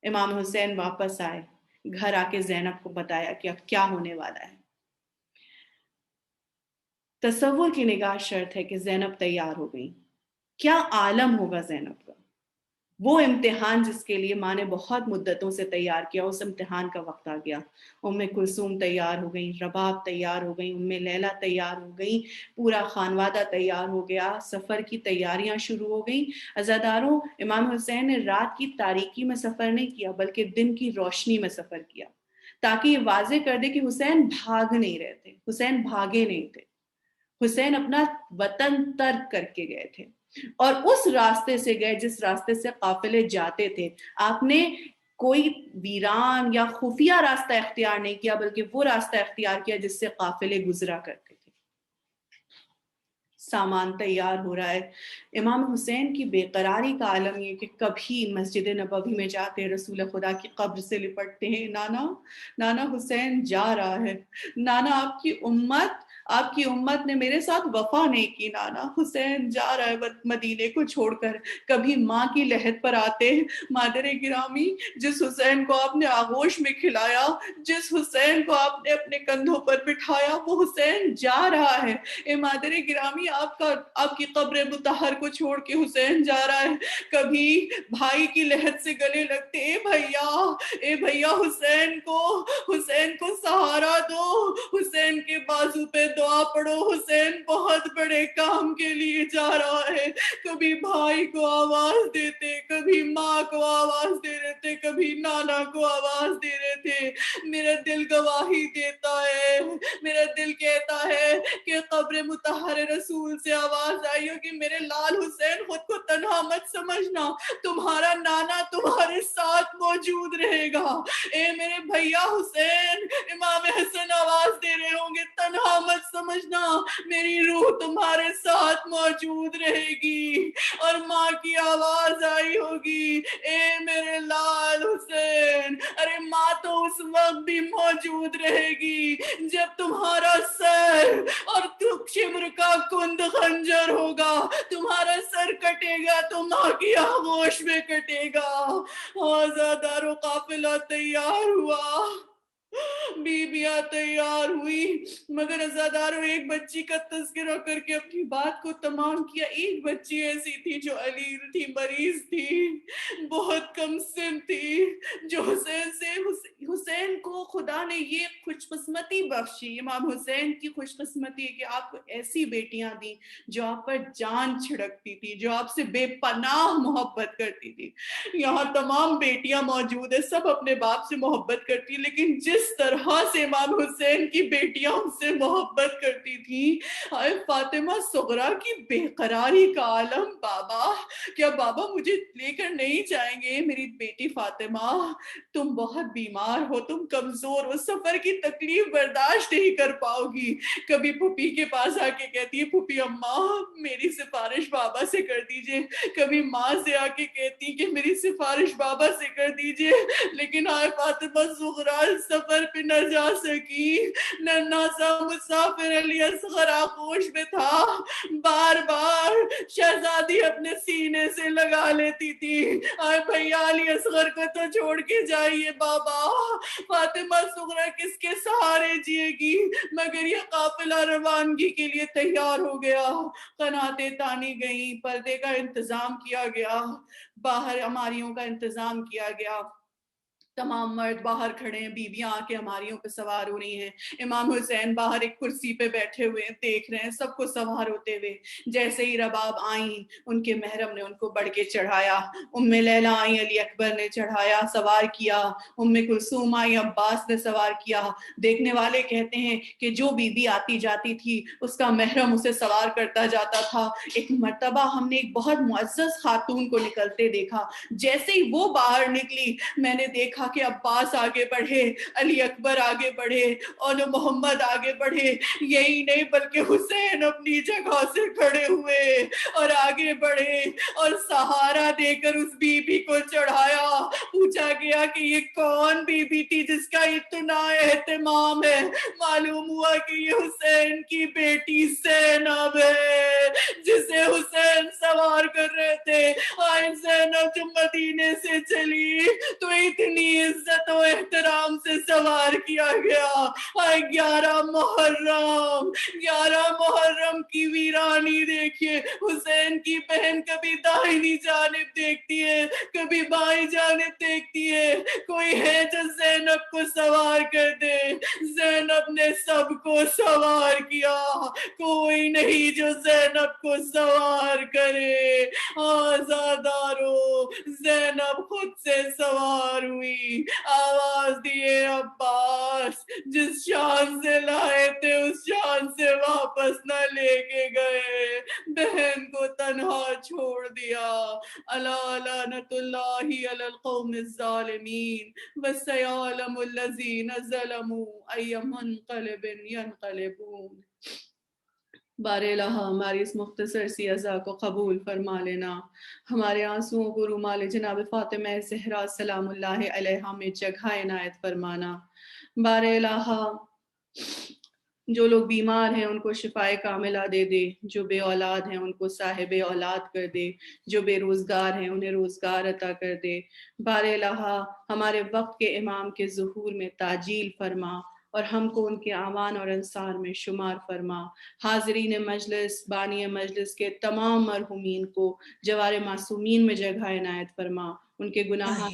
B: امام حسین واپس آئے، گھر آ کے زینب کو بتایا کہ اب کیا ہونے والا ہے۔ تصور کی نگاہ شرط ہے کہ زینب تیار ہو گئی، کیا عالم ہوگا زینب کا، وہ امتحان جس کے لیے ماں نے بہت مدتوں سے تیار کیا، اس امتحان کا وقت آ گیا۔ ام کلثوم تیار ہو گئیں، رباب تیار ہو گئیں، ام لیلہ تیار ہو گئیں، پورا خانوادہ تیار ہو گیا، سفر کی تیاریاں شروع ہو گئیں۔ عزاداروں، امام حسین نے رات کی تاریکی میں سفر نہیں کیا بلکہ دن کی روشنی میں سفر کیا، تاکہ یہ واضح کر دے کہ حسین بھاگ نہیں رہے تھے، حسین بھاگے نہیں تھے، حسین اپنا وطن ترک کر کے گئے تھے، اور اس راستے سے گئے جس راستے سے قافلے جاتے تھے۔ آپ نے کوئی ویران یا خفیہ راستہ اختیار نہیں کیا بلکہ وہ راستہ اختیار کیا جس سے قافلے گزرا کرتے تھے۔ سامان تیار ہو رہا ہے۔ امام حسین کی بے قراری کا عالم یہ کہ کبھی مسجد نبوی میں جاتے رسول خدا کی قبر سے لپٹتے ہیں، نانا حسین جا رہا ہے، نانا آپ کی امت نے میرے ساتھ وفا نہیں کی، نانا حسین جا رہا ہے مدینے کو چھوڑ کر۔ کبھی ماں کی لحد پر آتے، مادر گرامی جس حسین کو آپ نے آغوش میں کھلایا، جس حسین کو آپ نے اپنے کندھوں پر بٹھایا، وہ حسین جا رہا ہے۔ اے مادر گرامی، آپ کی قبر مطہر کو چھوڑ کے حسین جا رہا ہے۔ کبھی بھائی کی لحد سے گلے لگتے، اے بھیا حسین کو سہارا دو، حسین کے بازو پہ دعا پڑھو، حسین بہت بڑے کام کے لیے جا رہا ہے۔ کبھی بھائی کو آواز دیتے، کبھی ماں کو آواز دے رہے تھے، کبھی نانا کو آواز دے رہے تھے۔ میرا دل گواہی دیتا ہے، میرا دل کہتا ہے کہ قبر مطہر رسول سے آواز آئی ہو کہ میرے لال حسین خود کو تنہا مت سمجھنا، تمہارا نانا تمہارے ساتھ موجود رہے گا۔ اے میرے بھیا حسین، امام حسن آواز دے رہے ہوں گے، تنہا مت مت سمجھنا میری روح تمہارے ساتھ موجود رہے گی. اور ماں کی آواز آئی ہوگی اے میرے لال حسین. ارے ماں تو اس وقت بھی موجود رہے گی جب تمہارا سر اور شمر کا کند خنجر ہوگا. تمہارا سر کٹے گا تو ماں کی آغوش میں کٹے گا. آزادارو قافلہ تیار ہوا, بیبیاں تیار ہوئی, مگر عزاداروں ایک بچی کا تذکرہ کر کے اپنی بات کو تمام کیا. ایک بچی ایسی تھی جو علیر تھی, مریض تھی, بہت کم سن تھی, جو حسین کو خدا نے یہ خوش قسمتی بخشی. امام حسین کی خوش قسمتی ہے کہ آپ کو ایسی بیٹیاں دیں جو آپ پر جان چھڑکتی تھی, جو آپ سے بے پناہ محبت کرتی تھی. یہاں تمام بیٹیاں موجود ہیں, سب اپنے باپ سے محبت کرتی, لیکن جس طرح سے امام حسین کی بیٹیاں ان سے محبت کرتی تھیں, اے فاطمہ صغرا کی بے قراری کا عالم. بابا کیا بابا مجھے لے کر نہیں جائیں گے؟ میری بیٹی فاطمہ تم بہت بیمار ہو, تم کمزور ہو, سفر کی تکلیف برداشت نہیں کر پاؤ گی. کبھی پھوپھی کے پاس آ کے کہتی ہے پھوپھی اماں میری سفارش بابا سے کر دیجئے, کبھی ماں سے آ کے کہتی کہ میری سفارش بابا سے کر دیجئے. لیکن آئے فاطمہ زغرا سفر پہ نہ جا سکی. ننھا سا مسافر علی اصغر آغوش میں تھا, بار بار شہزادی اپنے سینے سے لگا لیتی تھی, آئے بھیا علی اصغر کو تو چھوڑ کے جائیے بابا. فاطمہ صغرا کس کے سہارے جیے گی؟ مگر یہ قافلہ روانگی کے لیے تیار ہو گیا. قناتیں تانی گئیں, پردے کا انتظام کیا گیا, باہر ہماریوں کا انتظام کیا گیا. تمام مرد باہر کھڑے ہیں, بیویاں آ کے ہماریوں پہ سوار ہو رہی ہیں. امام حسین باہر ایک کرسی پہ بیٹھے ہوئے ہیں, دیکھ رہے ہیں سب کو سوار ہوتے ہوئے. جیسے ہی رباب آئیں ان کے محرم نے ان کو بڑھ کے چڑھایا. ام لیلا آئیں, علی اکبر نے چڑھایا, سوار کیا. ام کلثوم آئیں, عباس نے سوار کیا. دیکھنے والے کہتے ہیں کہ جو بی بی آتی جاتی تھی اس کا محرم اسے سوار کرتا جاتا تھا. ایک مرتبہ ہم نے ایک بہت معزز خاتون کو نکلتے دیکھا. جیسے ہی وہ باہر نکلی میں نے دیکھا کہ عباس آگے بڑھے, علی اکبر آگے بڑھے, اور محمد آگے بڑھے. یہی نہیں بلکہ حسین اپنی جگہ سے کھڑے ہوئے اور آگے بڑھے اور سہارا دے کر اس بی بی کو چڑھایا. پوچھا گیا کہ یہ کون بی بی تھی جس کا اتنا اہتمام ہے؟ معلوم ہوا کہ یہ حسین کی بیٹی زینب ہے جسے حسین سوار کر رہے تھے. آئے زینب جو مدینے سے چلی تو اتنی عزت و احترام سے سوار کیا گیا. آئے 11 محرم کی ویرانی دیکھیے. حسین کی بہن کبھی داہنی جانب دیکھتی ہے, کبھی بائیں جانب دیکھتی ہے. کوئی ہے جو زینب کو سوار کر دے؟ زینب نے سب کو سوار کیا, کوئی نہیں جو زینب کو سوار کرے. آزادارو زینب خود سے سوار ہوئی, آواز دیے عباس جس شان سے لائے تھے اس شان سے واپس نہ لے کے گئے, بہن کو تنہا چھوڑ دیا. الا لعنت اللہ علی القوم الظالمین وسیعلم الذین ظلموا ای منقلب ینقلبون. بار الہ ہماری اس مختصر سی عزا کو قبول فرما لینا, ہمارے آنسوؤں کو رومال جناب فاطمہ زہرا سلام اللہ علیہا میں جگہ عنایت فرمانا. بار الہ جو لوگ بیمار ہیں ان کو شفائے کاملہ دے دے, جو بے اولاد ہیں ان کو صاحب اولاد کر دے, جو بے روزگار ہیں انہیں روزگار عطا کر دے. بار الہ ہمارے وقت کے امام کے ظہور میں تعجیل فرما اور ہم کو ان کے اعوان اور انصار میں شمار فرما. حاضرین مجلس, بانی مجلس کے تمام مرحومین کو جوار معصومین میں جگہ عنایت فرما, ان کے گناہ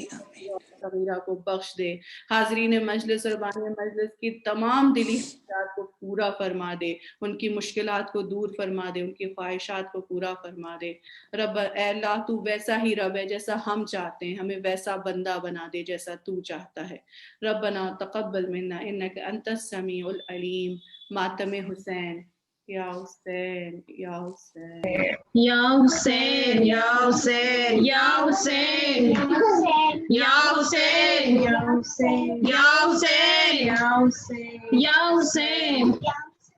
B: صغیرہ کو بخش دے. حاضرین مجلس اور بانی مجلس کی تمام دلی خواہشات کو پورا فرما دے, ان کی مشکلات کو دور فرما دے, ان کی خواہشات کو پورا فرما دے. رب اے اللہ تو ویسا ہی رب ہے جیسا ہم چاہتے ہیں, ہمیں ویسا بندہ بنا دے جیسا تو چاہتا ہے. ربنا تقبل منا انک انت السمیع العلیم. ماتم حسین. یا حسین یا حسین
H: یا حسین یا حسین یا حسین یا حسین یا حسین یا حسین یا حسین یا حسین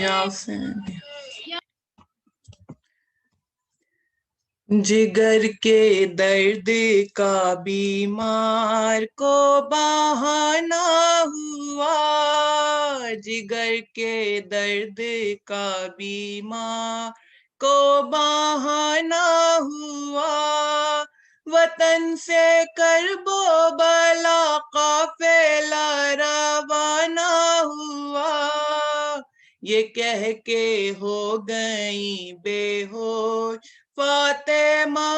I: یا حسین. جگر کے درد کا بیمار کو بہانا ہوا، جگر کے درد کا بیمار کو بہانا ہوا، وطن سے کرب و بلا قافلہ روانہ ہوا، یہ کہہ کے ہو گئی بے ہوش فاطمہ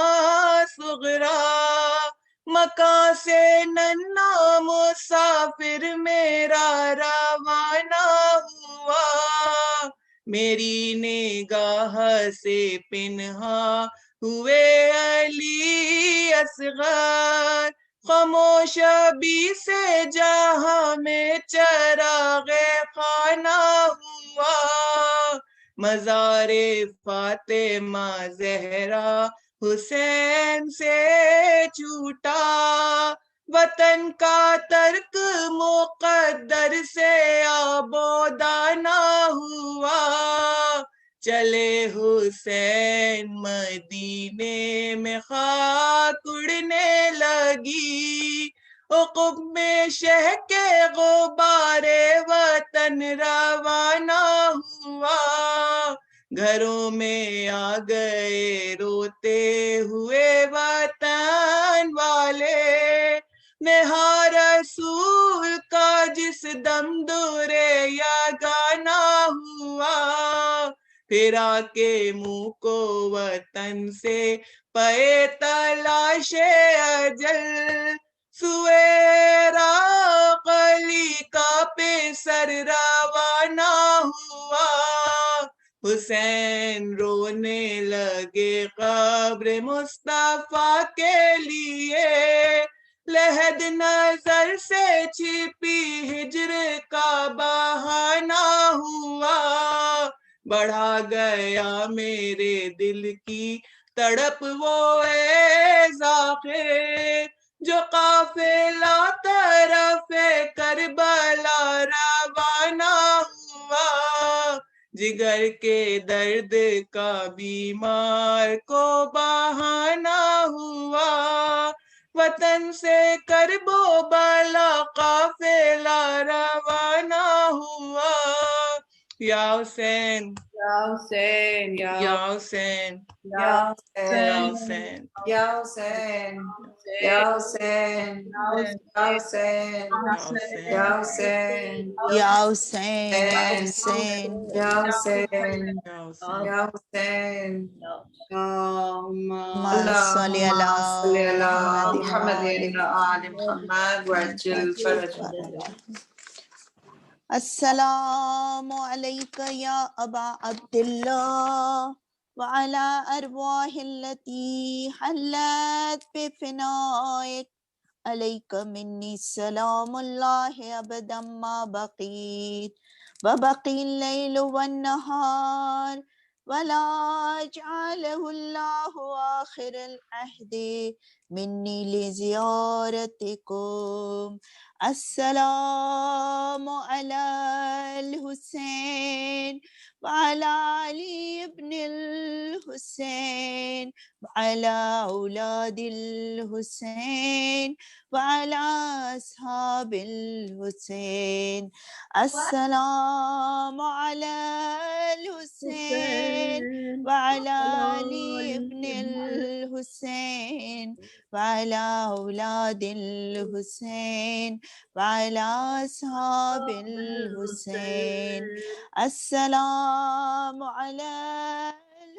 I: صغریٰ، مکہ سے ننھا مسافر میرا روانہ ہوا، میری نگاہ سے پنہا ہوئے علی اصغر، خاموش ابھی سے جہاں میں چراغ خانہ ہوا، مزار فاطمہ زہرا حسین سے چھوٹا، وطن کا ترک مقدر سے آبادانہ ہوا، چلے حسین مدینے میں خاک اڑنے لگی، عقب میں شہ کے غبار وطن روانہ ہوا، گھروں میں آ گئے روتے ہوئے وطن والے، نہا رسول کا جس دم دورے یا گانا ہوا، پھرا کے منہ کو وطن سے پے تلاش اجل، سوئے راق علی کا پیسر روانہ ہوا، حسین رونے لگے قبر مصطفیٰ کے لیے، لحد نظر سے چھپی ہجر کا بہانہ ہوا، بڑھا گیا میرے دل کی تڑپ وہ ایز آخر، جو قافلہ طرف کربلا روانہ ہوا، جگر کے درد کا بیمار کو بہانا ہوا، وطن سے کرب و بلا قافلہ روانہ ہوا، یا حسین
B: یا حسین
I: یا حسین
B: یا
I: یا
B: حسین
I: حسین
B: یا حسین یا حسین یا حسین یا حسین
A: یا حسین حسین
B: یا حسین
I: یا حسین
B: یا حسین
A: اللہم صلی علی
B: محمد آل محمد وعجل فرجہ.
A: السلام علیکہ یا ابا عبداللہ وعلی ارواح التي حلت بفنائک، علیک منی سلام اللہ ابدا ما بقیت وبقی اللیل والنہار ولا جعلہ اللہ آخر العہد منی لزیارتکم. السلام علی الحسین وعلی علی ابن الحسین وعلی اولاد الحسین وعلی اصحاب الحسین. السلام علی الحسین وعلی علی ابن الحسین وعلی اولاد الحسین وعلی اصحاب الحسین. السلام علی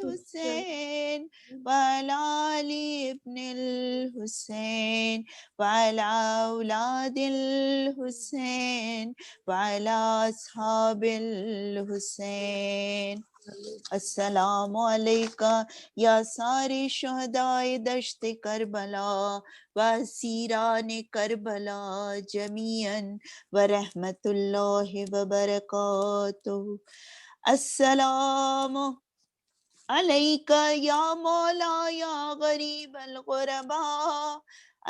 A: الحسین وعلی علی ابن الحسین وعلی اولاد الحسین وعلی اصحاب الحسین. السلام علیکہ یا سارے شہدائے دشت کربلا و اسیران کربلا جمیعاً ورحمت اللہ وبرکاتہ. السلام علیکہ یا مولا یا غریب الغرباء،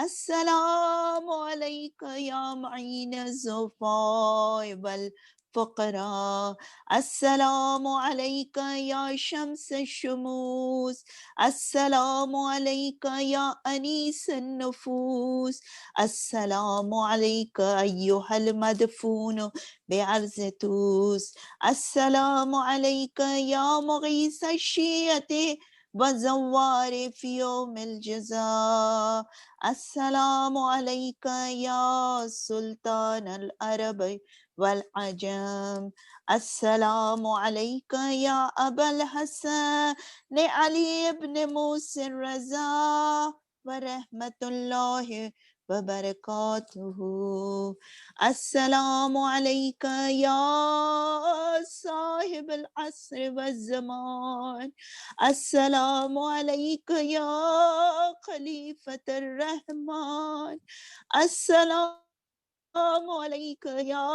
A: السلام علیکہ یا معین الضعفاء فقراء السلام عليك يا شمس الشموس السلام عليك يا أنيس النفوس السلام عليك أيها المدفون بعرض توس السلام عليك يا مغيث الشيعة وزوار في يوم الجزاء السلام عليك يا سلطان العرب والعجم السلام عليك يا أبا الحسن علي بن موسى الرضا ورحمة الله وبركاته السلام عليك يا صاحب العصر والزمان السلام عليك يا خليفة الرحمن السلام عليك يا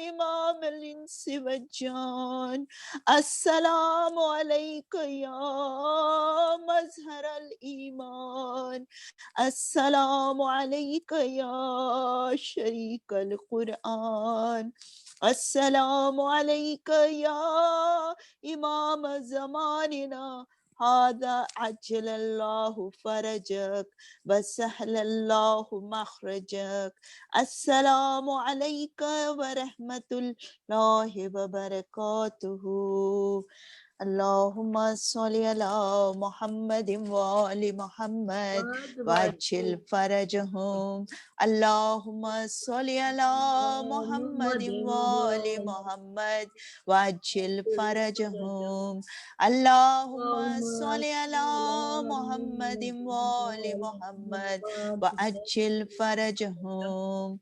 A: إمام الإنس والجان السلام عليك يا مظهر الإيمان السلام عليك يا شريك القرآن السلام عليك يا إمام زماننا هذا عجل الله فرجك وسهل الله مخرجك السلام عليك ورحمة الله وبركاته اللهم صل على محمد وآل محمد وعجل فرجهم اللهم صل على محمد وآل محمد وعجل فرجهم اللهم صل على محمد وآل محمد وعجل فرجهم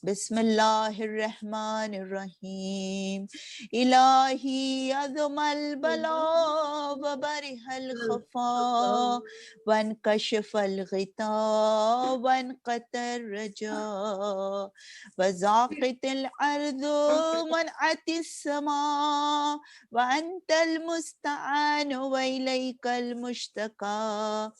A: بسم الله الرحمن الرحيم إلهي عظم البلاء وبرح الخفاء وانكشف الغطاء وانقطع الرجاء وزاقت الأرض منعت السماء وأنت المستعان وإليك المشتكى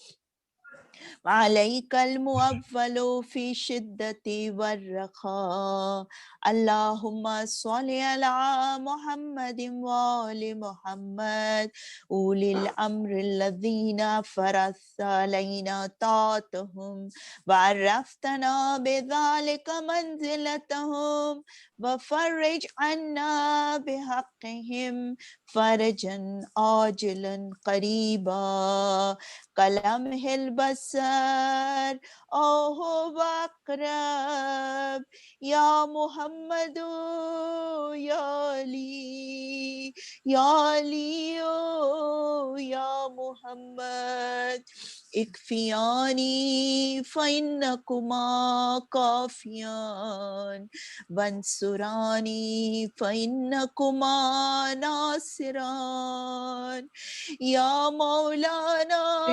A: وعليك المؤول في شدة والرخاء اللهم صل على محمد وآل محمد أولي الأمر الذين فرضت علينا طاعتهم وعرفتنا بذلك منزلتهم وفرج عنا بحقهم فرجا عاجلا قريبا كلمح البصر أو هو أقرب يا محمد يا علي يا علي يا محمد اكفياني فإنكما كافيان وانصراني فإنكما ناصران يا مولانا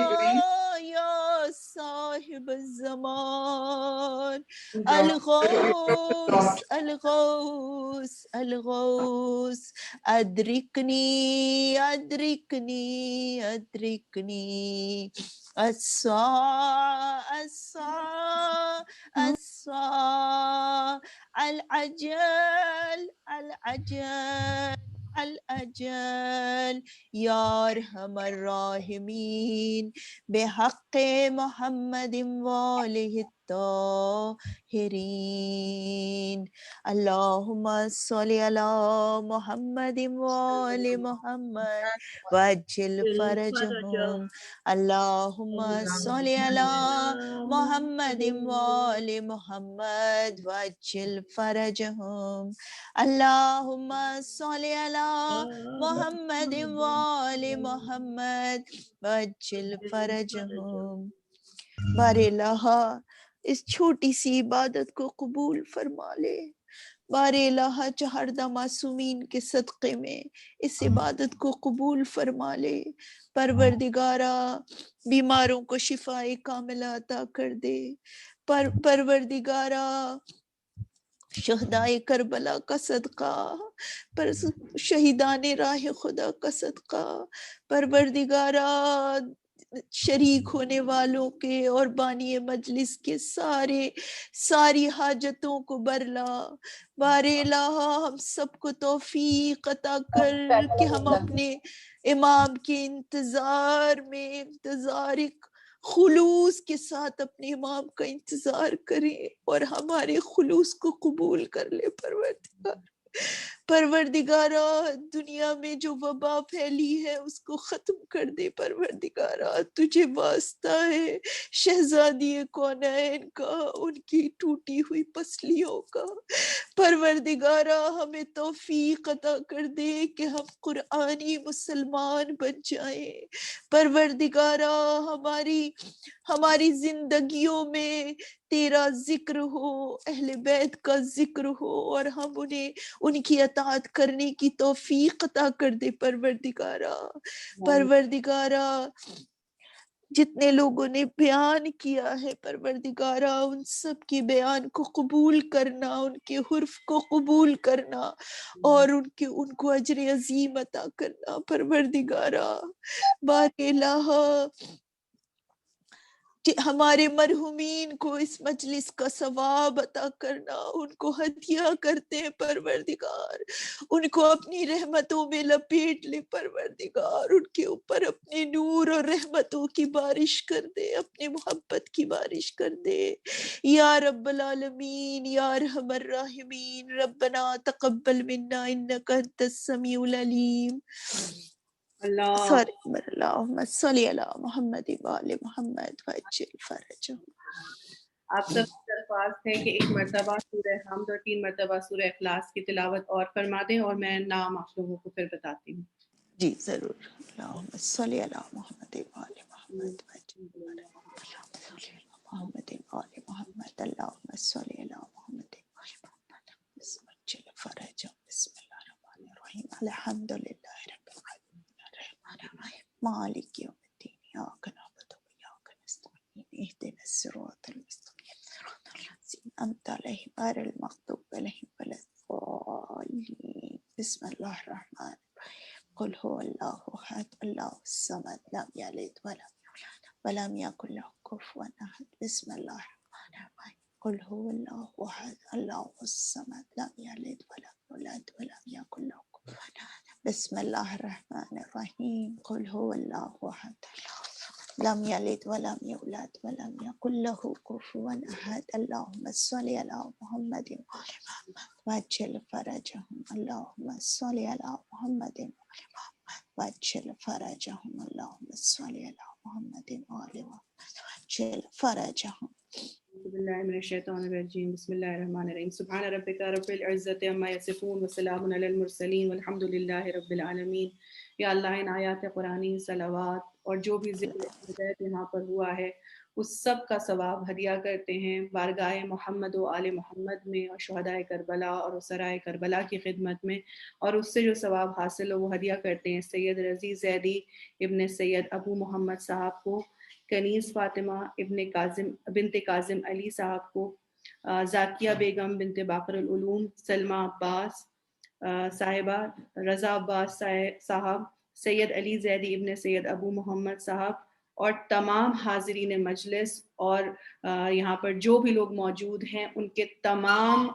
A: يا صاحب الزمان الغوث الغوث الغوث أدركني أدركني أدركني الساعة الساعة الساعة العجل العجل الأجل يا أرحم الراحمين بحق محمد وآله الطاهرين اللهم صل على محمد وآل محمد وعجل فرجهم اللهم صل على محمد وآل محمد وعجل فرجهم اللهم صل على محمد وآل محمد وعجل فرجهم بارے الہ اس چھوٹی سی عبادت کو قبول فرما لے بارے الہ چہردہ معصومین کے صدقے میں اس عبادت کو قبول فرما لے پروردگارا بیماروں کو شفاء کاملہ عطا کر دے پروردگارا شہدائے کربلا کا صدقہ پر شہیدان راہ خدا کا صدقہ پروردگارا شریک ہونے والوں کے اور بانی مجلس کے ساری حاجتوں کو برلا. بار الہ ہم سب کو توفیق عطا کر کہ ہم اپنے امام کے انتظار خلوص کے ساتھ اپنے امام کا انتظار کریں اور ہمارے خلوص کو قبول کر لے. پروردگارہ دنیا میں جو وبا پھیلی ہے اس کو ختم کر دے. پروردگارہ تجھے واسطہ ہے شہزادی کونین کا، ان کی ٹوٹی ہوئی پسلیوں کا. پروردگارہ ہمیں توفیق عطا کر دے کہ ہم قرآنی مسلمان بن جائیں. پروردگارہ ہماری زندگیوں میں تیرا ذکر ہو، اہل بیت کا ذکر ہو، اور ہم ان کی اطاعت کرنے کی توفیق عطا کر دے. پروردگارہ جتنے لوگوں نے بیان کیا ہے پروردگارہ ان سب کی بیان کو قبول کرنا، ان کے حرف کو قبول کرنا اور ان کو اجر عظیم عطا کرنا. پروردگارہ بار الہ ہمارے مرحومین کو اس مجلس کا ثواب عطا کرنا. ان کو ہدیہ کرتے ہیں پروردگار، ان کو اپنی رحمتوں میں لپیٹ لے پروردگار. ان کے اوپر اپنے نور اور رحمتوں کی بارش کر دے، اپنے محبت کی بارش کر دے یا رب العالمین یا ارحم الراحمین. ربنا تقبل منا انک انت السمیع العلیم. اللہم صلی علی محمد وآل محمد وعجل فرجہ.
B: آپ سب سے درخواست ہے کہ ایک مرتبہ سورہ حمد اور 3 مرتبہ سورہ اخلاص کی تلاوت اور فرما دیں، اور میں نام آپ لوگوں کو پھر بتاتی ہوں.
A: جی ضرور. اللہم صلی علی محمد وآل محمد وعجل محمد وآل محمد. اللہم صلی علی محمد وآل محمد وعجل فرجہ. بسم اللہ الرحمن الرحیم. الحمد للہ رب العالمین الرحمن الرحیم مالک یوم الدین ایاک نعبد و ایاک نستعین اہدنا الصراط المستقیم صراط الذین انعمت علیہم غیر المغضوب علیہم ولا الضالین. بسم اللہ الرحمن الرحیم. قل هو اللہ احد اللہ الصمد لم یلد ولم یولد ولم یکن له کفوا احد. بسم اللہ الرحمن الرحیم. قل هو اللہ احد اللہ الصمد لم یلد ولم یولد ولم یکن له کفوا احد. بسم اللہ الرحمن الرحیم. قل هو اللہ احد اللہ لم یلد ولم یولد ولم یکن له کفوا احد. اللہم صلی علی محمد وآل محمد وعجل فرجهم. اللہم صلی علی محمد وآل محمد وعجل فرجهم. اللہم صلی علی محمد وآل محمد وعجل فرجهم.
B: اعوذ باللہ من الشیطان الرجیم. بسم اللہ الرحمن الرحیم. سبحان ربک رب العزت عما یصفون وسلام علی المرسلین والحمد للہ رب العالمین. یا اللہ ان آیات قرآنی صلوات اور جو بھی ذکر ہدایت یہاں پر ہوا ہے اس سب کا ثواب ہدیہ کرتے ہیں بارگاہ محمد و آل محمد میں اور شہدائے کربلا اور اسرائے کربلا کی خدمت میں، اور اس سے جو ثواب حاصل ہو وہ ہدیہ کرتے ہیں سید رضی زیدی ابن سید ابو محمد صاحب کو، کنیز فاطمہ بنت کاظم علی صاحب کو، زاکیہ بیگم بنت باقر العلوم، سلمہ عباس صاحبہ، رضا عباس صاحب، سید علی زیدی ابن سید ابو محمد صاحب، اور تمام حاضرین مجلس اور یہاں پر جو بھی لوگ موجود ہیں ان کے تمام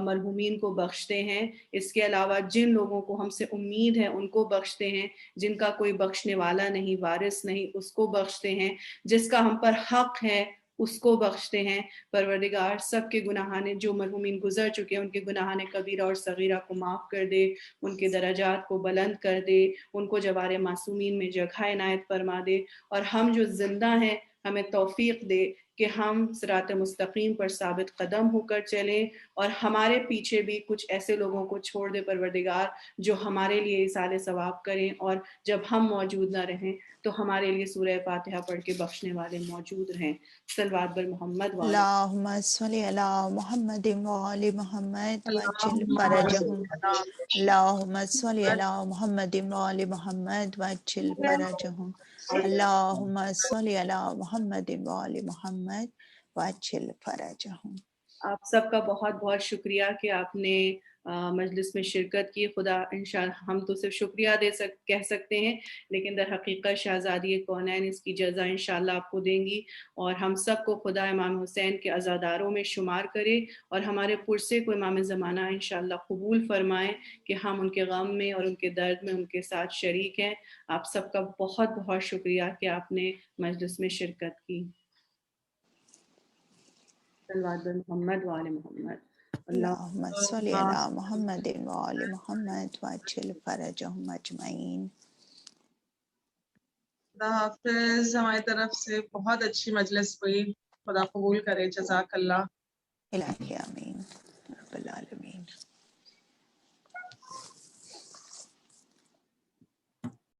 B: مرحومین کو بخشتے ہیں. اس کے علاوہ جن لوگوں کو ہم سے امید ہے ان کو بخشتے ہیں، جن کا کوئی بخشنے والا نہیں، وارث نہیں، اس کو بخشتے ہیں، جس کا ہم پر حق ہے اس کو بخشتے ہیں. پروردگار سب کے گناہان جو مرحومین گزر چکے ہیں ان کے گناہان کبیرہ اور صغیرہ کو معاف کر دے، ان کے درجات کو بلند کر دے، ان کو جوار معصومین میں جگہ عنایت فرما دے، اور ہم جو زندہ ہیں ہمیں توفیق دے کہ ہم صراط مستقیم پر ثابت قدم ہو کر چلیں، اور ہمارے پیچھے بھی کچھ ایسے لوگوں کو چھوڑ دے پروردگار جو ہمارے لیے اِیصال ثواب کریں، اور جب ہم موجود نہ رہیں تو ہمارے لیے سورہ فاتحہ پڑھ کے بخشنے والے موجود رہیں. صلوات بر محمد وآل
A: اللہم صلی علی محمد وآل محمد وعجل فرجهم. اللہم صلی علی محمد وآل محمد وعجل فرجهم. اللہم صلی علی محمد وآل محمد وعجل فرجهم.
B: آپ سب کا بہت بہت شکریہ کہ آپ نے مجلس میں شرکت کی. خدا انشاءاللہ ہم تو صرف شکریہ کہہ سکتے ہیں، لیکن در حقیقت شہزادی کونین اس کی جزا انشاءاللہ آپ کو دیں گی، اور ہم سب کو خدا امام حسین کے عزاداروں میں شمار کرے، اور ہمارے پرسے کو امام زمانہ انشاءاللہ قبول فرمائیں کہ ہم ان کے غم میں اور ان کے درد میں ان کے ساتھ شریک ہیں. آپ سب کا بہت بہت شکریہ کہ آپ نے مجلس میں شرکت کی. صلوات محمد وآل محمد.
A: اللہم صلی علی محمد وآل محمد وعجل فرجہم اجمعین.
J: خدا حافظ. ہماری طرف سے بہت اچھی مجلس ہوئی، خدا قبول کرے. جزاک اللہ.
A: الہی آمین رب العالمین.